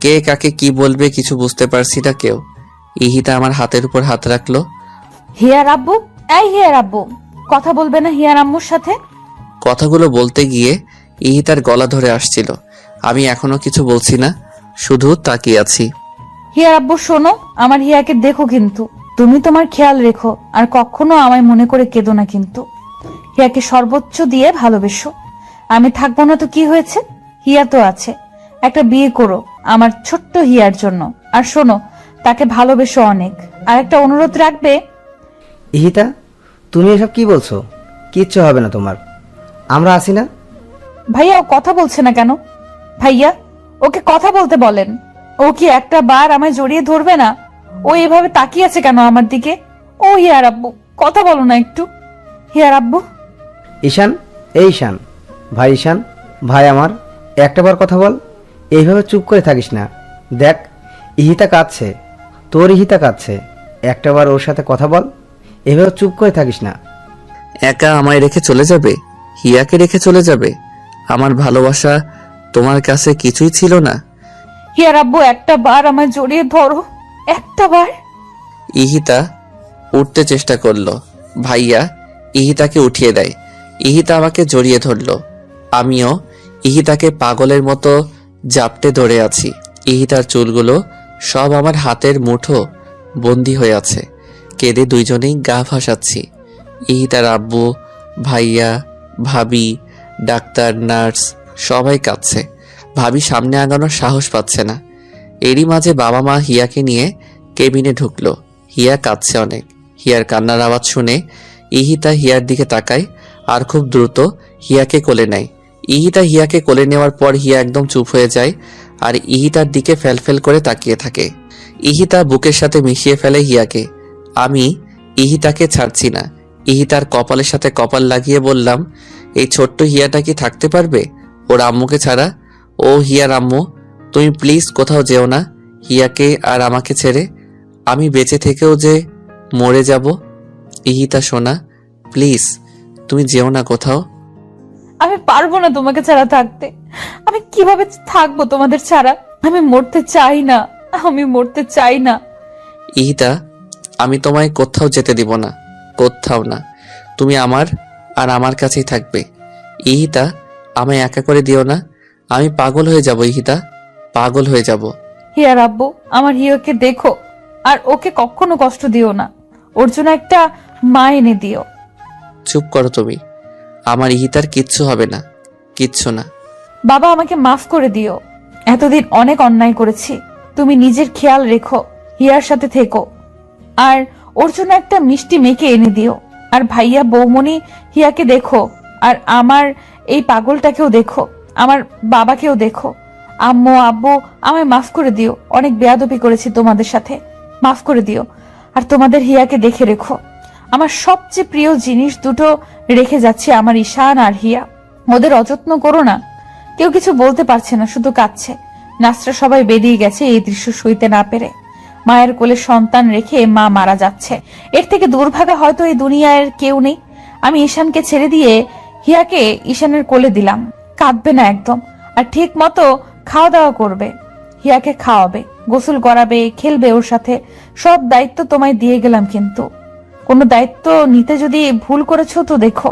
কে কাকে কি বলবে কিছু বুঝতে পারছি না কেউ। ইহিতা আমার হাতের উপর হাত রাখলো। হিয়ার আব্বু, এই হিয়ার আব্বু, কথা বলবে না হিয়ার আম্মুর সাথে? কথাগুলো বলতে গিয়ে ইহিতার গলা ধরে আসছিল। আমি এখনো কিছু বলছি না, শুধু তাকিয়ে আছি। হিয়ার আব্বু শোনো, আমার হিয়াকে দেখো কিন্তু। তুমি তোমার খেয়াল রেখো আর কখনো আমায় মনে করে কেঁদো না কিন্তু। হিয়াকে সর্বোচ্চ দিয়ে ভালোবেসো। আমি থাকবো না তো কি হয়েছে, হিয়া তো আছে। একটা বিয়ে করো আমার ছোট্ট হিয়ার জন্য। আর শোনো, তাকে ভালোবেসো অনেক। আর একটা অনুরোধ রাখবে। ইহিতা, তুমি এসব কি বলছো? কিচ্ছু হবে না তোমার, আমরা আছি না। ভাইয়া ও কথা বলছে না কেন? ভাইয়া, ওকে কথা বলতে বলেন। ও কি একটা বার আমায় জড়িয়ে ধরবে না? ও এভাবে তাকিয়ে আছে কেন আমার দিকে? ও হিয়ার আব্বু, কথা বলো না একটু। হিয়ার আব্বু। ঈশান, এই ঈশান, ভাই ঈশান, ভাই আমার, একটাবার কথা বল। এইভাবে চুপ করে থাকিস না। দেখ, ইহিতা কাঁদছে, তোর ইহিতা কাঁদছে। একটাবার ওর সাথে কথা বল। এভাবে চুপ করে থাকিস না। একা আমায় রেখে চলে যাবে? হিয়াকে রেখে চলে যাবে? আমার ভালোবাসা তোমার কাছে কিছুই ছিল না? হিয়ার আব্বু, একটা বার আমায় জড়িয়ে ধরো, একটা বার। ইহিতা উঠতে চেষ্টা করলো। ভাইয়া ইহিতাকে উঠিয়ে দেয়। ইহিতা আমাকে জড়িয়ে ধরলো। আমিও ইহিতাকে পাগলের মতো জাপটে ধরে আছি। ইহিতার চুলগুলো সব আমার হাতের মুঠো বন্দি হয়ে আছে। কেঁদে দুইজনেই গা ভাসাচ্ছি। ইহিতার আব্বু, ভাইয়া, ভাবি, ডাক্তার, নার্স সবাই কাঁদছে। ভাবি সামনে আগানোর সাহস পাচ্ছে না। এরই মাঝে বাবা মা হিয়াকে নিয়ে কেবিনে ঢুকলো। হিয়া কাঁদছে অনেক। হিয়ার কান্নার আওয়াজ শুনে ইহিতা হিয়ার দিকে তাকায় আর খুব দ্রুত হিয়াকে কোলে নেয়। ইহিতা হিয়াকে কোলে নেওয়ার পর হিয়া একদম চুপ হয়ে যায় আর ইহিতার দিকে ফেলফেল করে তাকিয়ে থাকে। ইহিতা বুকের সাথে মিশিয়ে ফেলে হিয়াকে। আমি ইহিতাকে ছাড়ছি না। ইহিতার কপালের সাথে কপাল লাগিয়ে বললাম, এই ছোট্ট হিয়াটা কি থাকতে পারবে ওর আম্মুকে ছাড়া? ও হিয়ার আম্মু, তুমি প্লিজ কোথাও যেও না হিয়াকে আর আমাকে ছেড়ে। আমি বেঁচে থেকেও যে মরে যাব। ইহিতা সোনা, প্লিজ তুমি যেও না কোথাও। আমি পারবো না তোমাকে ছাড়া থাকতে। আমি কিভাবে থাকবো তোমাদের ছাড়া? আমি মরতে চাই না, আমি মরতে চাই না। ইহিতা, আমি তোমায় কোথাও যেতে দিব না, কোথাও না। তুমি আমার আর আমার কাছেই থাকবে। ইহিতা, আমায় একা করে দিও না। আমি পাগল হয়ে যাব ইহিতা, পাগল হয়ে যাব। হিয়ার আব্বু, আমার হিয়াকে দেখো আর ওকে কখনো কষ্ট দিও না। ওর জন্য একটা মা এনে দিও। চুপ করো তুমি। আমার ইহিতার কিচ্ছু হবে না, কিচ্ছু না। বাবা, আমাকে মাফ করে দিও। এতদিন অনেক অন্যায় করেছি। তুমি নিজের খেয়াল রেখো, হিয়ার সাথে থেকো। আর ওর জন্য একটা মিষ্টি মেয়েকে এনে দিও। আর ভাইয়া, বৌমনি, হিয়াকে দেখো। আর আমার এই পাগলটাকেও দেখো, আমার বাবাকেও দেখো। আম্মু, আব্বু, আমায় মাফ করে দিও। অনেক বেয়াদবি করেছি তোমাদের সাথে, মাফ করে দিও। আর তোমাদের হিয়াকে দেখে রেখো। আমার সবচেয়ে প্রিয় জিনিস দুটো রেখে যাচ্ছে, আমার ঈশান আর হিয়া। ওদের অযত্ন করো না। কেউ কিছু বলতে পারছে না, শুধু কাঁদছে। নার্সরা সবাই বেরিয়ে গেছে এই দৃশ্য সইতে না পেরে। মায়ের কোলে সন্তান রেখে মা মারা যাচ্ছে, এর থেকে দুর্ভাগা হয়তো এই দুনিয়ার কেউ নেই। আমি ঈশানকে ছেড়ে দিয়ে হিয়াকে ঈশানের কোলে দিলাম। কাঁদবে না একদম, আর ঠিক মতো খাওয়া দাওয়া করবে। হিয়াকে খাওয়াবে, গোসল করাবে, খেলবে ওর সাথে। সব দায়িত্ব তোমায় দিয়ে গেলাম, কিন্তু কোনো দায়িত্ব নিতে যদি ভুল করেছো তো দেখো।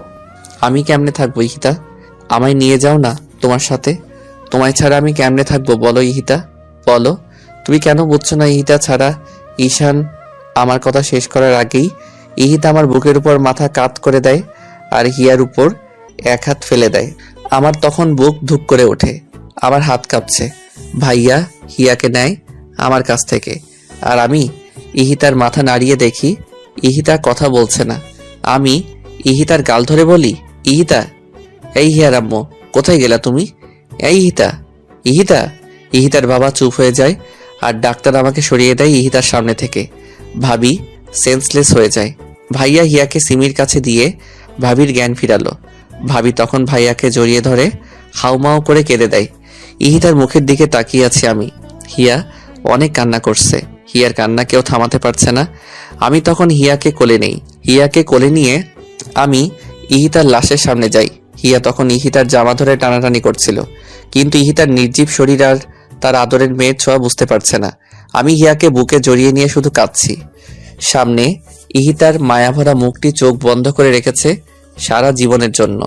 আমি কেমনে থাকবো ইহিতা? আমায় নিয়ে যাও না তোমার সাথে। তোমায় ছাড়া আমি কেমনে থাকবো বলো ইহিতা, বলো। তুমি কেন বুঝছো না ইহিতা ছাড়া? ঈশান আমার কথা শেষ করার আগেই ইহিতা আমার বুকের উপর মাথা কাত করে দেয় আর হিয়ার উপর এক হাত ফেলে দেয়। আমার তখন বুক ধুক করে ওঠে, আমার হাত কাঁপছে। ভাইয়া হিয়াকে নেয় আমার কাছ থেকে আর আমি ইহিতার মাথা নাড়িয়ে দেখি ইহিতা কথা বলছে না। আমি ইহিতার গাল ধরে বলি, ইহিতা, এই হিয়ার আম্মু, কোথায় গেলা তুমি? এই ইহিতা, ইহিতা। ইহিতার বাবা চুপ হয়ে যায় আর ডাক্তার আমাকে সরিয়ে দেয় ইহিতার সামনে থেকে। ভাবি সেন্সলেস হয়ে যায়। ভাইয়া হিয়াকে সিমির কাছে দিয়ে ভাবির জ্ঞান ফিরালো। ভাবি তখন ভাইয়াকে জড়িয়ে ধরে হাউমাউ করে কেঁদে দেয়। ইহিতার মুখের দিকে তাকিয়ে আছি আমি। হিয়া অনেক কান্না করছে। হিয়ার কান্না কেউ থামাতে পারছে না। আমি তখন হিয়াকে কোলে নেই। হিয়াকে কোলে নিয়ে আমি ইহিতার লাশের সামনে যাই। হিয়া তখন ইহিতার জামা ধরে টানাটানি করছিল, কিন্তু ইহিতার নির্জীব শরীর আর তার আদরের মেয়ের ছোঁয়া বুঝতে পারছে না। আমি হিয়াকে বুকে জড়িয়ে নিয়ে শুধু কাঁদছি। সামনে ইহিতার মায়াভরা মুখটি চোখ বন্ধ করে রেখেছে সারা জীবনের জন্য।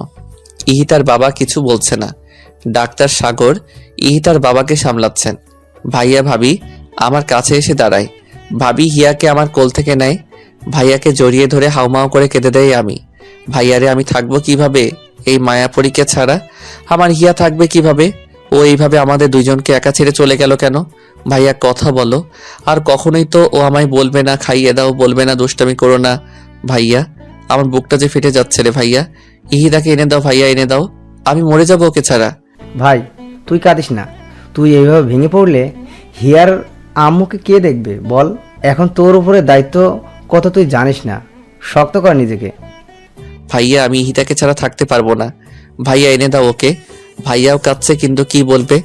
ইহিতার বাবা কিছু বলছে না। ডাক্তার সাগর ইহিতার বাবাকে সামলাচ্ছেন। ভাইয়া ভাবি আমার কাছে এসে দাঁড়ায়। ভাবি হিয়াকে আমার কোল থেকে নেয়। ভাইয়াকে জড়িয়ে ধরে হাউমাউ করে কেঁদে দেয় আমি। ভাইয়ারে আমি থাকবো কিভাবে এই মায়াপরীকে ছাড়া? আমার হিয়া থাকবে কিভাবে? ও এইভাবে আমাদের দুইজনকে একা ছেড়ে চলে গেল কেন? ভাইয়া কথা বলো। আর কখনোই তো ও আমায় বলবে না খাইয়ে দাও, বলবে না দুষ্টামি করো না। ভাইয়া আমার বুকটা যে ফেটে যাচ্ছে রে ভাইয়া। ইহিতাকে এনে দাও ভাইয়া, এনে দাও। আমি মরে যাবো ওকে ছাড়া। ভাই তুই কাঁদিস না। তুই এইভাবে ভেঙে পড়লে হিয়ার আম্মুকে কে দেখবে বল? এখন তোর উপরে দায়িত্ব কত তুই জানিস না। শক্ত কর নিজেকে। ভাইয়া আমি ইহিতাকে ছাড়া থাকতে পারবো না। ভাইয়া এনে দাও ওকে। ভাইয়াও কাঁদছে, কিন্তু কি বলবে?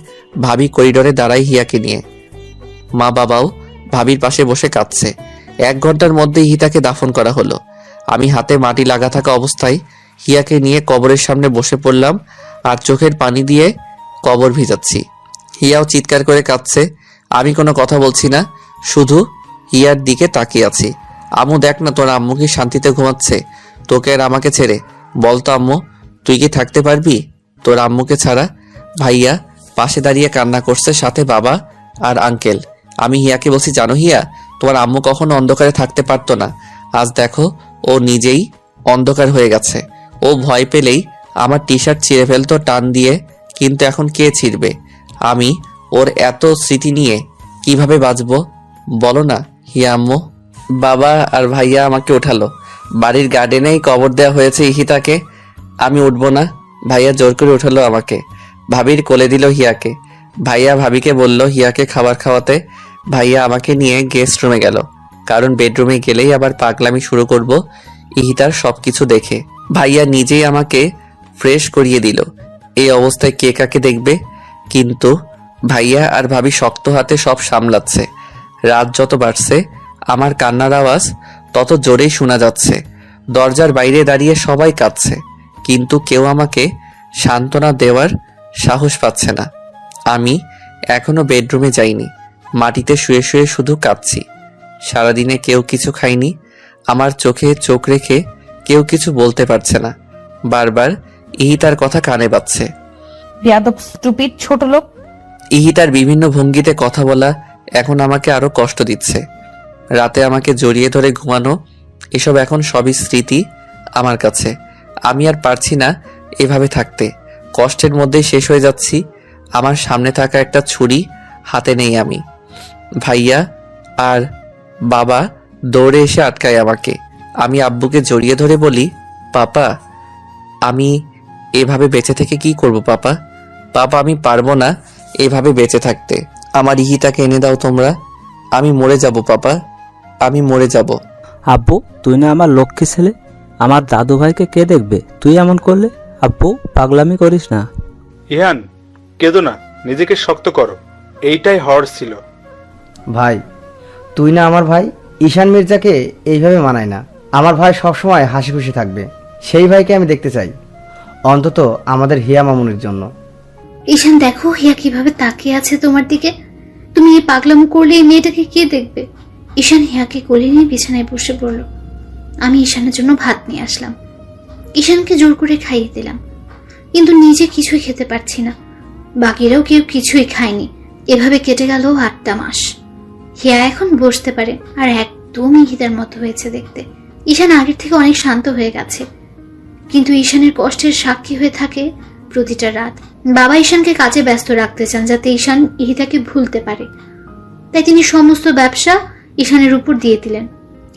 ভাবি করিডোরে দাঁড়াই হিয়াকে নিয়ে। মা বাবাও ভাবির পাশে বসে কাঁদছে। 1 ঘন্টার মধ্যে ইহিতাকে দাফন করা হলো। আমি হাতে মাটি লাগা থাকা অবস্থায় হিয়াকে নিয়ে কবরের সামনে বসে পড়লাম আর চোখের পানি দিয়ে কবর ভিজাচ্ছি। হিয়াও চিৎকার করে কাঁদছে। আমি কোনো কথা বলছি না, শুধু হিয়ার দিকে তাকিয়ে আছি। আম্মু দেখ না, তোর আম্মু কি শান্তিতে ঘুমাচ্ছে তোকে আর আমাকে ছেড়ে? বলতো আম্মু, তুই কি থাকতে পারবি তোর আম্মুকে ছাড়া? ভাইয়া পাশে দাঁড়িয়ে কান্না করছে, সাথে বাবা আর আঙ্কেল। আমি হিয়াকে বলছি, জানো হিয়া, তোমার আম্মু কখনো অন্ধকারে থাকতে পারতো না। আজ দেখো ও নিজেই অন্ধকার হয়ে গেছে। ও ভয় পেলেই আমার টি শার্ট ছিঁড়ে ফেলতো টান দিয়ে, কিন্তু এখন কে ছিঁড়বে? আমি ওর এত স্মৃতি নিয়ে কিভাবে বাঁচবো বলো না হিয়া আম্মু? বাবা আর ভাইয়া আমাকে ওঠালো। বাড়ির গার্ডেনেই কবর দেওয়া হয়েছে ইহিতাকে। আমি উঠবো না। ভাইয়া জোর করে উঠালো আমাকে। ভাবির কোলে দিল হিয়াকে। ভাইয়া ভাবিকে বলল হিয়াকে খাবার খাওয়াতে। ভাইয়া আমাকে নিয়ে গেস্ট রুমে গেল, কারণ বেডরুমে গেলেই আবার পাগলামি শুরু করব ইহিতার সবকিছু দেখে। ভাইয়া নিজেই আমাকে ফ্রেশ করিয়ে দিল। এই অবস্থায় কে কাকে দেখবে? কিন্তু ভাইয়া আর ভাবি শক্ত হাতে সব সামলাচ্ছে। রাত যত বাড়ছে আমার কান্নার আওয়াজ তত জোরেই শোনা যাচ্ছে। দরজার বাইরে দাঁড়িয়ে সবাই কাঁদছে, কিন্তু কেউ আমাকে সান্ত্বনা দেওয়ার সাহস পাচ্ছে না। আমি এখনো বেডরুমে যাইনি। মাটিতে শুয়ে শুয়ে শুধু কাঁদছি। সারাদিনে কেউ কিছু খায়নি। আমার চোখে চোখ রেখে কেউ কিছু বলতে পারছে না। বারবার ইহিতার কথা কানে বাজছে। বেয়াদব, স্টুপিড, ছোট লোক। ইহিতার বিভিন্ন ভঙ্গিতে কথা বলা এখন আমাকে আরো কষ্ট দিচ্ছে। রাতে আমাকে জড়িয়ে ধরে ঘুমানো, এসব এখন সবই স্মৃতি আমার কাছে। আমি আর পারছি না এভাবে থাকতে। কষ্টের মধ্যেই শেষ হয়ে যাচ্ছি। আমার সামনে থাকা একটা ছুরি হাতে নেই আমি। ভাইয়া আর বাবা দৌড়ে এসে আটকায় আমাকে। আমি আব্বুকে জড়িয়ে ধরে বলি, পাপা আমি এভাবে বেঁচে থেকে কি করব পাপা? পাপা আমি পারবো না এভাবে বেঁচে থাকতে। আমার ইহিতাকে এনে দাও তোমরা। আমি মরে যাব পাপা, আমি মরে যাব। আব্বু তুই না আমার লক্ষ্মী ছেলে, আমার দাদু ভাইকে কে দেখবে তুই এমন করলে? আব্বু পাগলামি করিস না। ইহান কেঁদো না, নিজেকে শক্ত করো। এইটাই হওয়ার ছিল। ভাই তুই না আমার ভাই। ঈশান মির্জাকে এইভাবে মানায় না। আমার ভাই সবসময় হাসি খুশি থাকবে। সেই ভাইকে আমি দেখতে চাই, অন্তত আমাদের হিয়া মামুনের জন্য। ঈশান দেখো হিয়া কিভাবে তাকিয়ে আছে তোমার দিকে। তুমি এই পাগলামো করলে এই মেয়েটাকে কে দেখবে? ঈশান হিয়াকে কোলে নিয়ে বিছানায় বসে পড়ল। আমি ঈশানের জন্য ভাত নিয়ে আসলাম। ঈশানকে জোর করে খাইয়ে দিলাম, কিন্তু নিজে কিছুই খেতে পারছি না। বাকিরাও কেউ কিছুই খায়নি। এভাবে কেটে গেল 8টা মাস। হিয়া এখন বসতে পারে আর একদমই হিতার মতো হয়েছে দেখতে। ঈশান আগের থেকে অনেক শান্ত হয়ে গেছে, কিন্তু ঈশানের কষ্টের সাক্ষী হয়ে থাকে প্রতিটা রাত। বাবা ঈশানকে কাজে ব্যস্ত রাখতে চান যাতে ঈশান ইহিতাকে ভুলতে পারে, তাই তিনি সমস্ত ব্যবসা ঈশানের উপর দিয়ে দিলেন।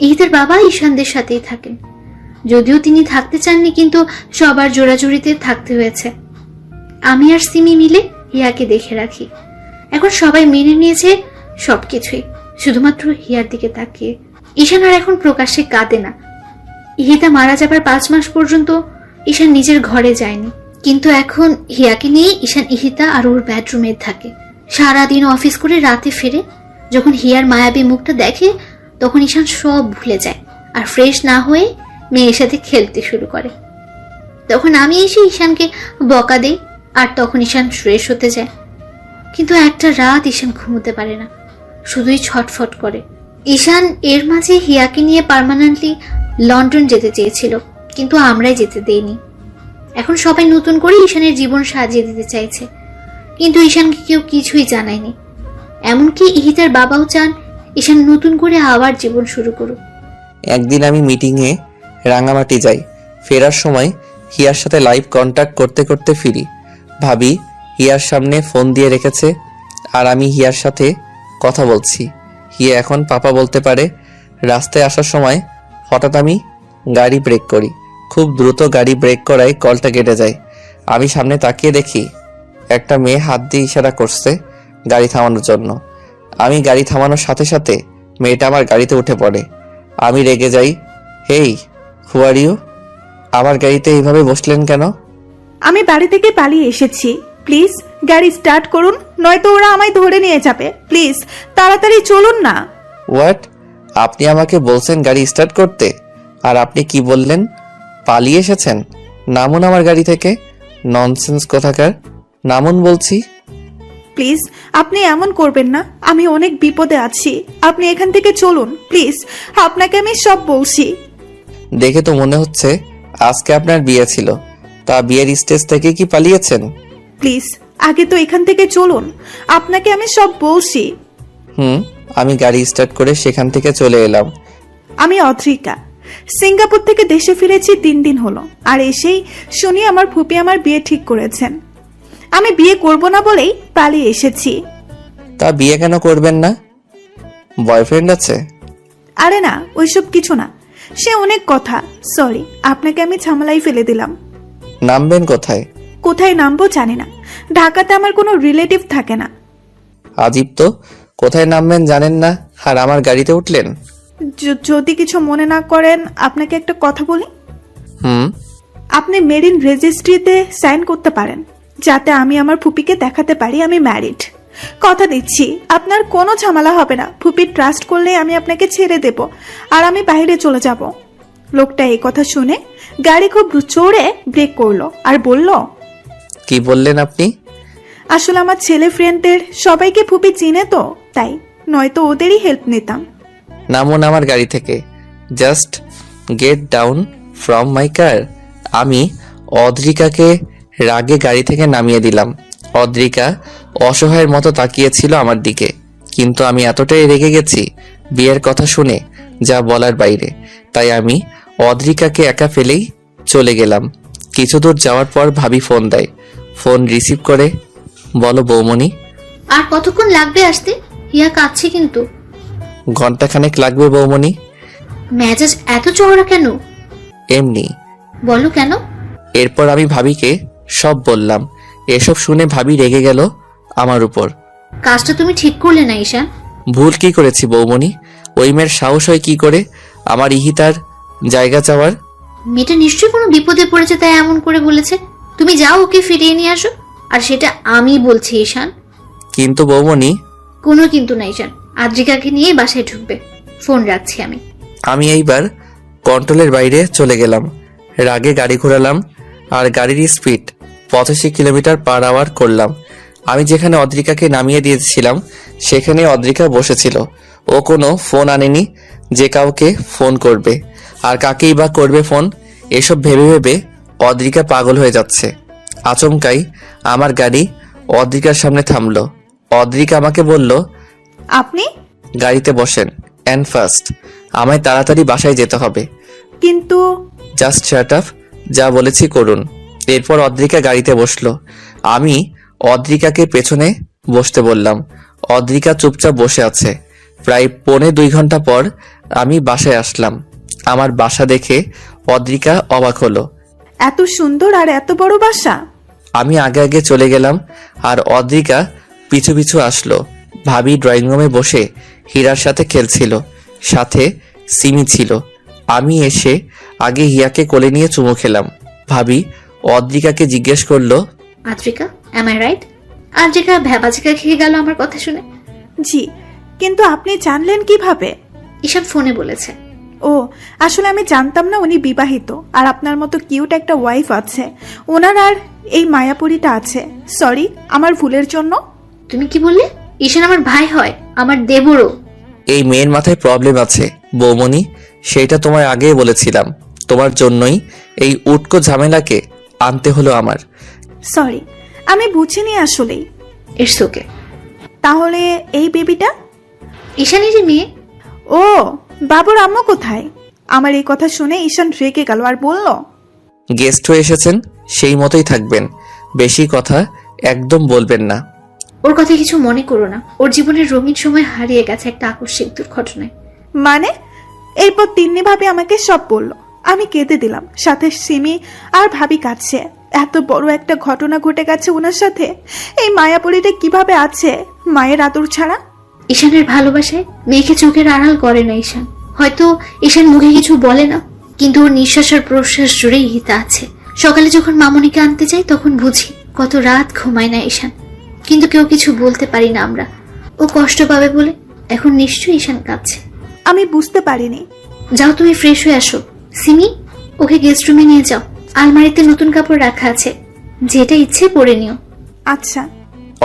ইহিতার বাবা ঈশানদের সাথেই থাকেন, যদিও তিনি থাকতে চাননি, কিন্তু সবার জোড়াজুড়িতে থাকতে হয়েছে। আমি আর সিমি মিলে হিয়াকে দেখে রাখি। এখন সবাই মেনে নিয়েছে সবকিছুই, শুধুমাত্র হিয়ার দিকে তাকিয়ে। ঈশান আর এখন প্রকাশ্যে কাঁদে না। ইহিতা মারা যাবার 5 মাস পর্যন্ত ঈশান নিজের ঘরে যায়নি, কিন্তু এখন হিয়াকে নিয়ে ঈশান, ইহিতা আর ওর বেডরুমে থাকে। সারাদিন অফিস করে রাতে ফিরে যখন হিয়ার মায়াবী মুখটা দেখে তখন ঈশান সব ভুলে যায় আর ফ্রেশ না হয়ে মেয়ের সাথে খেলতে শুরু করে। তখন আমি এসে ঈশানকে বকা দেই আর তখন ঈশান ফ্রেশ হতে যায়। কিন্তু একটা রাত ঈশান ঘুমোতে পারে না, শুধুই ছটফট করে। ঈশান এর মাঝে হিয়াকে নিয়ে পার্মানেন্টলি লন্ডন যেতে চেয়েছিল, কিন্তু আমরাই যেতে দেইনি। এখন সবাই নতুন করে ঈশানের জীবন সাজিয়ে দিতে চাইছে, কিন্তু ঈশানকে কেউ কিছুই জানায়নি। এমনকি ইহিতার বাবাও চান ঈশান নতুন করে আবার জীবন শুরু করুক। একদিন আমি মিটিংয়ে রাঙামাটি যাই। ফেরার সময় হিয়ার সাথে লাইভ কন্ট্যাক্ট করতে করতে ফিরি। ভাবি হিয়ার সামনে ফোন দিয়ে রেখেছে আর আমি হিয়ার সাথে কথা বলছি। হিয়া এখন পাপা বলতে পারে। রাস্তায় আসার সময় হঠাৎ আমি গাড়ি ব্রেক করি। খুব দ্রুত গাড়ি ব্রেক করায় কলটা কেটে যায়। আমি সামনে তাকিয়ে দেখি একটা মেয়ে হাত দিয়ে ইশারা করছে গাড়ি থামানোর জন্য। আমি গাড়ি থামানোর সাথে সাথে মেয়েটা আমার গাড়িতে উঠে পড়ে। আমি রেগে যাই। হেই, হু আর ইউ? আমার গাড়িতে এইভাবে বসলেন কেন? আমি বাড়ি থেকে পালিয়ে এসেছি, প্লিজ গাড়ি স্টার্ট করুন, নয়তো ওরা আমায় ধরে নিয়ে যাবে। প্লিজ তাড়াতাড়ি চলুন না। হোয়াট? আপনি আমাকে বলছেন গাড়ি স্টার্ট করতে, আর আপনি কি বললেন? পালিয়ে এসেছেন? নামুন আমার গাড়ি থেকে। ননসেন্স কোথাকার, নামুন বলছি। প্লিজ আপনি এমন করবেন না, আমি অনেক বিপদে আছি, আপনি এখান থেকে চলুন প্লিজ, আপনাকে আমি সব বলছি। দেখে তো মনে হচ্ছে আজকে আপনার বিয়ে ছিল, তা বিয়ের স্টেজ থেকে কি পালিয়েছেন? প্লিজ আগে তো এখান থেকে চলুন, আপনাকে আমি সব বলছি। আমি গাড়ি স্টার্ট করে সেখান থেকে চলে এলাম। আমি অদ্রিকা, সিঙ্গাপুর থেকে দেশে ফিরেছি 3 দিন হলো, আর এসেই শুনি আমার ফুপি আমার বিয়ে ঠিক করেছেন। আমি বিয়ে করব না বলেই পালিয়ে এসেছি। তা বিয়ে কেন করবেন না? বয়ফ্রেন্ড আছে? আরে না, ওইসব কিছু না, সে অনেক কথা। সরি, আপনাকে আমি ঝামেলায় ফেলে দিলাম। নামবেন কোথায়? কোথায় নামবো জানি না, ঢাকাতে আমার কোনো রিলেটিভ থাকে না। আজীব তো, কোথায় নামবেন জানেন না আর আমার গাড়িতে উঠলেন। যদি কিছু মনে না করেন আপনাকে একটা কথা বলি। হুম। আপনি মেরিন রেজিস্ট্রিতে সাইন করতে পারেন, যাতে আমি আমার ফুপিকে দেখাতে পারি আমি ম্যারিড। কথা দিচ্ছি আপনার কোনো ঝামেলা হবে না, ফুপি ট্রাস্ট করলে আমি আপনাকে ছেড়ে দেব আর আমি বাইরে চলে যাব। লোকটা এই কথা শুনে গাড়ি খুব জোরে ব্রেক করলো আর বলল, কি বললেন আপনি? আসলে আমার ছেলে ফ্রেন্ডদের সবাইকে ফুপি চিনে তো, তাই, নয়তো ওদেরই হেল্প নিতাম। নামুন আমার গাড়ি থেকে। Just get down from my car. আমি অদ্রিকাকে রাগে গাড়ি থেকে নামিয়ে দিলাম। অদ্রিকা অসহায়ের মতো তাকিয়েছিল আমার দিকে, কিন্তু আমি এতটাই রেগে গেছি বিয়ের কথা শুনে, যা বলার বাইরে। তাই আমি অদ্রিকাকে একা ফেলেই চলে গেলাম। কিছু দূর যাওয়ার পর ভাবি ফোন দেয়। ফোন রিসিভ করে, বলো বৌমনি। আর কতক্ষণ লাগবে আসতে? হিয়া কাঁদছে কিন্তু। ঘন্টাখানেক লাগবে বৌমনি। মেজাজ এত চওড়া কেন? এমনি। বলো কেন? এরপর আমি ভাবিকে সব বললাম। এসব শুনে ভাবি রেগে গেল আমার উপর। কাজটা তুমি ঠিক করলে না ঈশান। ভুল কি করেছি বৌমনি? ওই মেয়ের সাহস হয় কি করে আমার ইহিতার জায়গা চাওয়ার? মেয়েটা নিশ্চয়ই কোনো বিপদে পড়েছে তাই এমন করে বলেছে। তুমি যাও ওকে ফিরিয়ে নিয়ে আসো, আর সেটা আমি বলছি ঈশান। কিন্তু বৌমনি। কোনো কিন্তু না ঈশান, আদ্রিকাকে নিয়ে বাসায় ঢুকবে। ফোন রাখছি আমি। আমি এইবার কন্ট্রোলের বাইরে চলে গেলাম। রাগে গাড়ি ঘোরালাম আর গাড়ির স্পিড 85 কিলোমিটার পার আওয়ার করলাম। আমি যেখানে অদ্রিকাকে নামিয়ে দিয়েছিলাম সেখানে অদ্রিকা বসেছিল। ও কোনো ফোন আনেনি যে কাউকে ফোন করবে, আর কাকেই বা করবে ফোন। এসব ভেবে ভেবে অদ্রিকা পাগল হয়ে যাচ্ছে। আচমকাই আমার গাড়ি অদ্রিকার সামনে থামলো। অদ্রিকা আমাকে বলল, আপনি গাড়িতে বসেন অ্যান্ড ফার্স্ট। আমায় তাড়াতাড়ি বাসায় যেতে হবে। কিন্তু জাস্ট শাট আপ, যা বলেছি করুন। এরপর অদ্রিকা গাড়িতে বসলো। আমি অদ্রিকাকে পেছনে বসতে বললাম। অদ্রিকা চুপচাপ বসে আছে। প্রায় 2.25 ঘন্টা পর আমি বাসায় আসলাম। আমার বাসা দেখে অদ্রিকা অবাক হলো। এত সুন্দর আর এত বড় বাসা। আমি আগে আগে চলে গেলাম আর অদ্রিকা পিছু পিছু আসলো। ভাবি ড্রয়িং রুমে বসে হীরার সাথে খেলছিল, সাথে সিমি ছিল। আমি এসে আগে হিয়াকে কোলে নিয়ে চুমু খেলাম। ভাবি অদ্রিকাকে জিজ্ঞেস করলো, আদ্রিকা, এম আই রাইট? আদ্রিকা ভ্যাবাচিকা খেয়ে গেল আমার কথা শুনে। জি, কিন্তু আপনি জানলেন কিভাবে? ঈশান ফোনে বলেছে। ও, আসলে আমি জানতাম না উনি বিবাহিত আর আপনার মতো কিউট একটা ওয়াইফ আছে। ওনার আর এই মায়াপুরীটা আছে। সরি, আমার ভুলের জন্য। তুমি কি বললে? ঈশান আমার ভাই হয়, আমার দেবরও। এই মেয়ের মাথায় প্রবলেম আছে বৌমনি, সেইটা তোমায় আগেই বলেছিলাম। তোমার জন্যই এই উটকো ঝামেলাকে আনতে হলো আমার। সরি, আমি বুঝিনি আসলেই। It's okay. তাহলে এই বেবিটা? ঈশানেরই মেয়ে। ও, বাবুর আম্মু কোথায়? আমার এই কথা শুনে ঈশান রেগে গেল আর বলল, গেস্ট হয়ে এসেছেন, সেই মতোই থাকবেন, বেশি কথা একদম বলবেন না। ওর কথা কিছু মনে করো না, ওর জীবনের রঙিন সময় হারিয়ে গেছে একটা আকস্মিক দুর্ঘটনায়। মানে? এরপর তিন্নি ভাবি আমাকে সব বলল। আমি কেঁদে দিলাম, সাথে সিমি আর ভাবি কাঁদছে। এত বড় একটা ঘটনা ঘটে গেছে ওনার সাথে। এই মায়াপুরীটা কিভাবে আছে মায়ের আদর ছাড়া? ঈশানের ভালোবাসায় মেয়েকে চোখের আড়াল করে না ঈশান। হয়তো ঈশান মুখে কিছু বলে না, কিন্তু ওর নিঃশ্বাস আর প্রশ্বাস জুড়েই হিতা আছে। সকালে যখন মামনিকে আনতে যাই তখন বুঝি কত রাত ঘুমায় না ঈশান, কিন্তু কেউ কিছু বলতে পারি না আমরা। ও কষ্ট পাবে বলে। এখন নিশ্চয়ই ঈশান কাঁদছে। আমি বুঝতে পারিনি। যাও তুমি ফ্রেশ হয়ে আসো। সিমি, ওকে গেস্ট রুমে নিয়ে যাও। আলমারিতে নতুন কাপড় রাখা আছে, যেটা ইচ্ছে পরে নিও। আচ্ছা।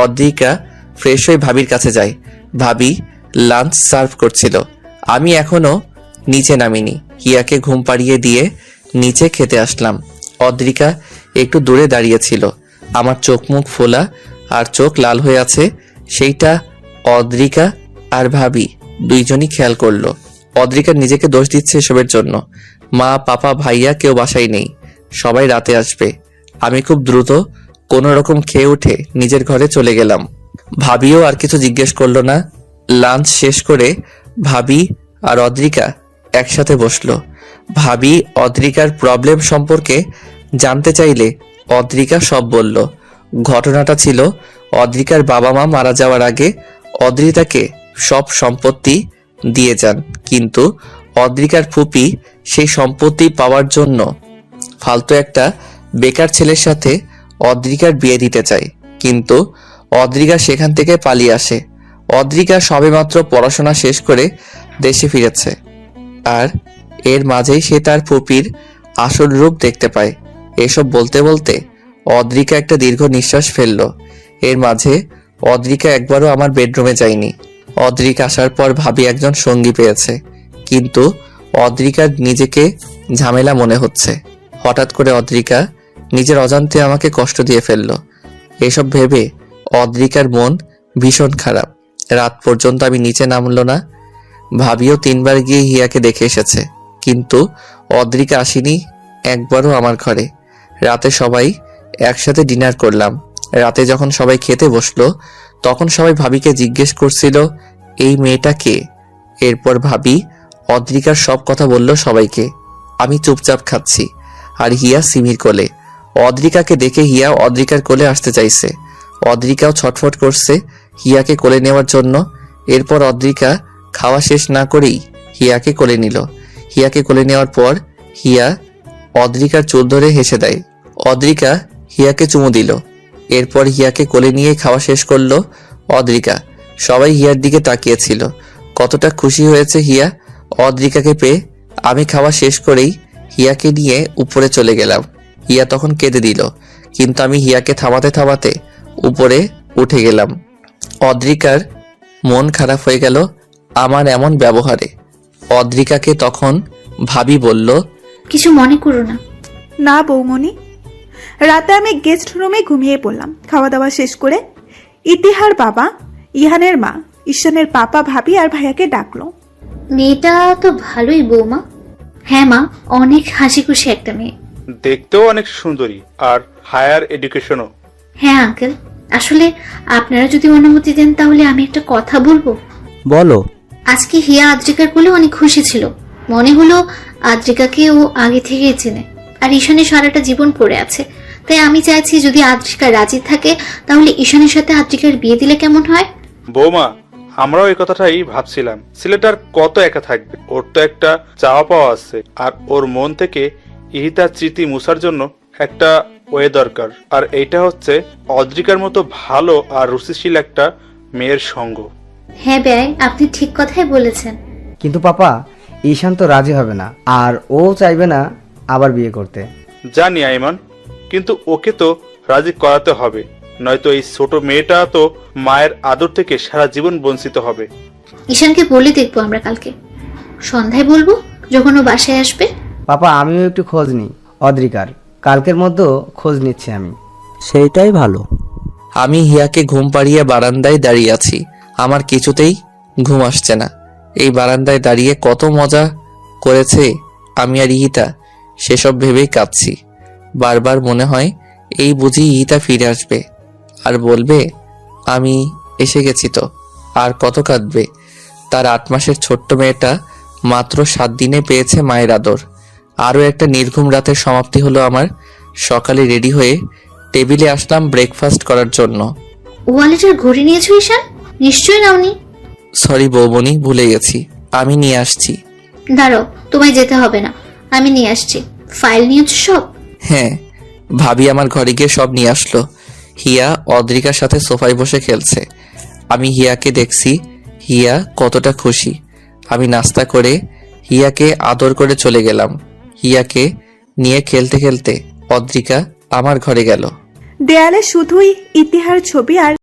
অদ্রিকা ফ্রেশ হয়ে ভাবির কাছে যায়। ভাবি লাঞ্চ সার্ভ করছিল। আমি এখনো নিচে নামিনি। হিয়াকে ঘুম পাড়িয়ে দিয়ে নিচে খেতে আসলাম। অদ্রিকা একটু দূরে দাঁড়িয়েছিল। আমার চোখ মুখ ফোলা আর চোখ লাল হয়ে আছে, সেইটা অদ্রিকা আর ভাবি দুইজনই খেয়াল করলো। অদ্রিকা নিজেকে দোষ দিচ্ছে এসবের জন্য। মা, পাপা, ভাইয়া কেউ বাসায় নেই, সবাই রাতে আসবে। আমি খুব দ্রুত কোনো রকম খেয়ে উঠে নিজের ঘরে চলে গেলাম। ভাবিও আর কিছু জিজ্ঞেস করলো না। লাঞ্চ শেষ করে ভাবি আর অদ্রিকা একসাথে বসলো। ভাবি অদ্রিকার প্রবলেম সম্পর্কে জানতে চাইলে অদ্রিকা সব বলল। ঘটনাটা ছিল, অদ্রিকার বাবা মা মারা যাওয়ার আগে অদ্রিতাকে সব সম্পত্তি দিয়ে যান, কিন্তু অদ্রিকার ফুপি সেই সম্পত্তি পাওয়ার জন্য ফালতু একটা বেকার ছেলের সাথে অদ্রিকার বিয়ে দিতে চায়, কিন্তু অদ্রিকা সেখান থেকে পালিয়ে আসে। অদ্রিকা সবেমাত্র পড়াশোনা শেষ করে দেশে ফিরেছে, আর এর মাঝেই সে তার ফুপির আসল রূপ দেখতে পায়। এসব বলতে বলতে অদ্রিকা একটা দীর্ঘ নিঃশ্বাস ফেলল। এর মাঝে অদ্রিকা একবারও আমার বেডরুমে যায়নি। অদ্রিকা আসার পর ভাবি একজন সঙ্গী পেয়েছে, কিন্তু অদ্রিকার নিজেকে ঝামেলা মনে হচ্ছে। হঠাৎ করে অদ্রিকা নিজের অজান্তে আমাকে কষ্ট দিয়ে ফেলল। এসব ভেবে অদ্রিকার মন ভীষণ খারাপ। রাত পর্যন্ত আমি নিচে নামলো না। ভাবিও 3 বার গিয়ে হিয়াকে দেখে এসেছে, কিন্তু অদ্রিকা আসেনি একবারও আমার ঘরে। রাতে সবাই একসাথে ডিনার করলাম। রাতে যখন সবাই খেতে বসলো তখন সবাই ভাবিকে জিজ্ঞেস করছিল, এই মেয়েটা কে? এরপর ভাবি অদ্রিকার সব কথা বলল সবাইকে। আমি চুপচাপ খাচ্ছি, আর হিয়া সিমির কোলে। অদ্রিকাকে দেখে হিয়া অদ্রিকার কোলে আসতে চাইছে। অদ্রিকাও ছটফট করছে হিয়াকে কোলে নেওয়ার জন্য। এরপর অদ্রিকা খাওয়া শেষ না করেই হিয়াকে কোলে নিল। হিয়াকে কোলে নেওয়ার পর হিয়া অদ্রিকার চুল ধরে হেসে দেয়। অদ্রিকা হিয়াকে চুমু দিল। এরপর হিয়াকে কোলে নিয়ে খাওয়া শেষ করলো অদ্রিকা। সবাই হিয়ার দিকে তাকিয়েছিল। কতটা খুশি হয়েছে হিয়া অদ্রিকাকে পেয়ে। আমি খাওয়া শেষ করেই হিয়াকে নিয়ে উপরে চলে গেলাম। হিয়া তখন কেঁদে দিল, কিন্তু আমি হিয়াকে থামাতে থামাতে উপরে উঠে গেলাম। অদ্রিকার মন খারাপ হয়ে গেল আমার এমন ব্যবহারে। অদ্রিকাকে তখন ভাবি বলল, কিছু মনে করো না। না বৌমনি। রাতে আমি গেস্ট রুমে ঘুমিয়ে পড়লাম। খাওয়া দাওয়া শেষ করে ইতিহার বাবা, ইহানের মা, ঈশানের পাপা, ভাবি আর ভাইয়াকে ডাকলো। মেয়েটা তো ভালোই বৌমা। হ্যাঁ মা, অনেক হাসি খুশি একটা মেয়ে। দেখতেও অনেক সুন্দরী, আর হায়ার এডুকেশনও। হ্যাঁ আঙ্কেল, আসলে আপনারা যদি অনুমতি দেন তাহলে আমি একটা কথা বলবো। বলো। আজকে হিয়া আদ্রিকার কোলে অনেক খুশি ছিল। মনে হলো আদ্রিকাকে ও আগে থেকেই চেনে, আর ঈশানের সারাটা জীবন পড়ে আছে। তাই আমি চাইছি যদি আদ্রিকা রাজি থাকে তাহলে ঈশানের সাথে আদ্রিকার বিয়ে দিলে কেমন হয়? বৌমা, আমরাও এই কথাটাই ভাবছিলাম। ছেলেটার কত একা থাকবে, ওর তো একটা চাওয়া পাওয়া আছে, আর ওর মন থেকে ইহিতার স্মৃতি মুছার জন্য একটা ওয়ে দরকার, আর এইটা হচ্ছে অদ্রিকার মতো ভালো আর রুচিশীল একটা মেয়ের সঙ্গ। হ্যাঁ ব্যয়, আপনি ঠিক কথাই বলেছেন। কিন্তু পাপা, ঈশান তো রাজি হবে না, আর ও চাইবে না আবার বিয়ে করতে। জানি আইমান, কিন্তু ওকে তো রাজি করাতে হবে, নয়তো এই ছোট মেয়েটা তো মায়ের আদর থেকে সারা জীবন বঞ্চিত হবে। ঈশানকে বলে দেখবো আমরা কালকে সন্ধ্যায়, বলবো যখন ও বাসায় আসবে। পাপা, আমিও একটু খোঁজ নিই অদ্রিকার, কালকের মধ্যে খোঁজ নিচ্ছি আমি। সেইটাই ভালো। আমি হিয়াকে ঘুম পাড়িয়ে বারান্দায় দাঁড়িয়ে আছি। আমার কিছুতেই ঘুম আসছে না। এই বারান্দায় দাঁড়িয়ে কত মজা করেছে আমি আর ইহিতা, সেসব ভেবেই কাঁদছি। বারবার মনে হয় এই বুঝি ইহিতা ফিরে আসবে আর বলবে আমি এসে গেছি। তো আর কত কাঁদবে। তার 8 মাসের ছোট্ট মেয়েটা মাত্র 7 দিনে পেয়েছে মায়ের আদর। আরও একটা নির্ঘুম রাতের সমাপ্তি হলো আমার। সকালে রেডি হয়ে টেবিলে আসলাম ব্রেকফাস্ট করার জন্য। ওয়ালেটের ঘড়ি নিয়েছো ঈশান? নিশ্চয়ই নাওনি। সরি বৌমনি, ভুলে গেছি, আমি নিয়ে আসছি। দাঁড়াও, তোমায় যেতে হবে না, আমি নিয়ে আসছি। ফাইল নিয়েছো সব? হ্যাঁ, ভাবি আমার ঘরে গিয়ে সব নিয়ে আসলো। হিয়া অদ্রিকার সাথে সোফায় বসে খেলছে। আমি হিয়াকে দেখছি, হিয়া কতটা খুশি। আমি নাস্তা করে হিয়াকে আদর করে চলে গেলাম। হিয়াকে নিয়ে খেলতে খেলতে অদ্রিকা আমার ঘরে গেল। দেয়ালে শুধুই ইতিহার ছবি আর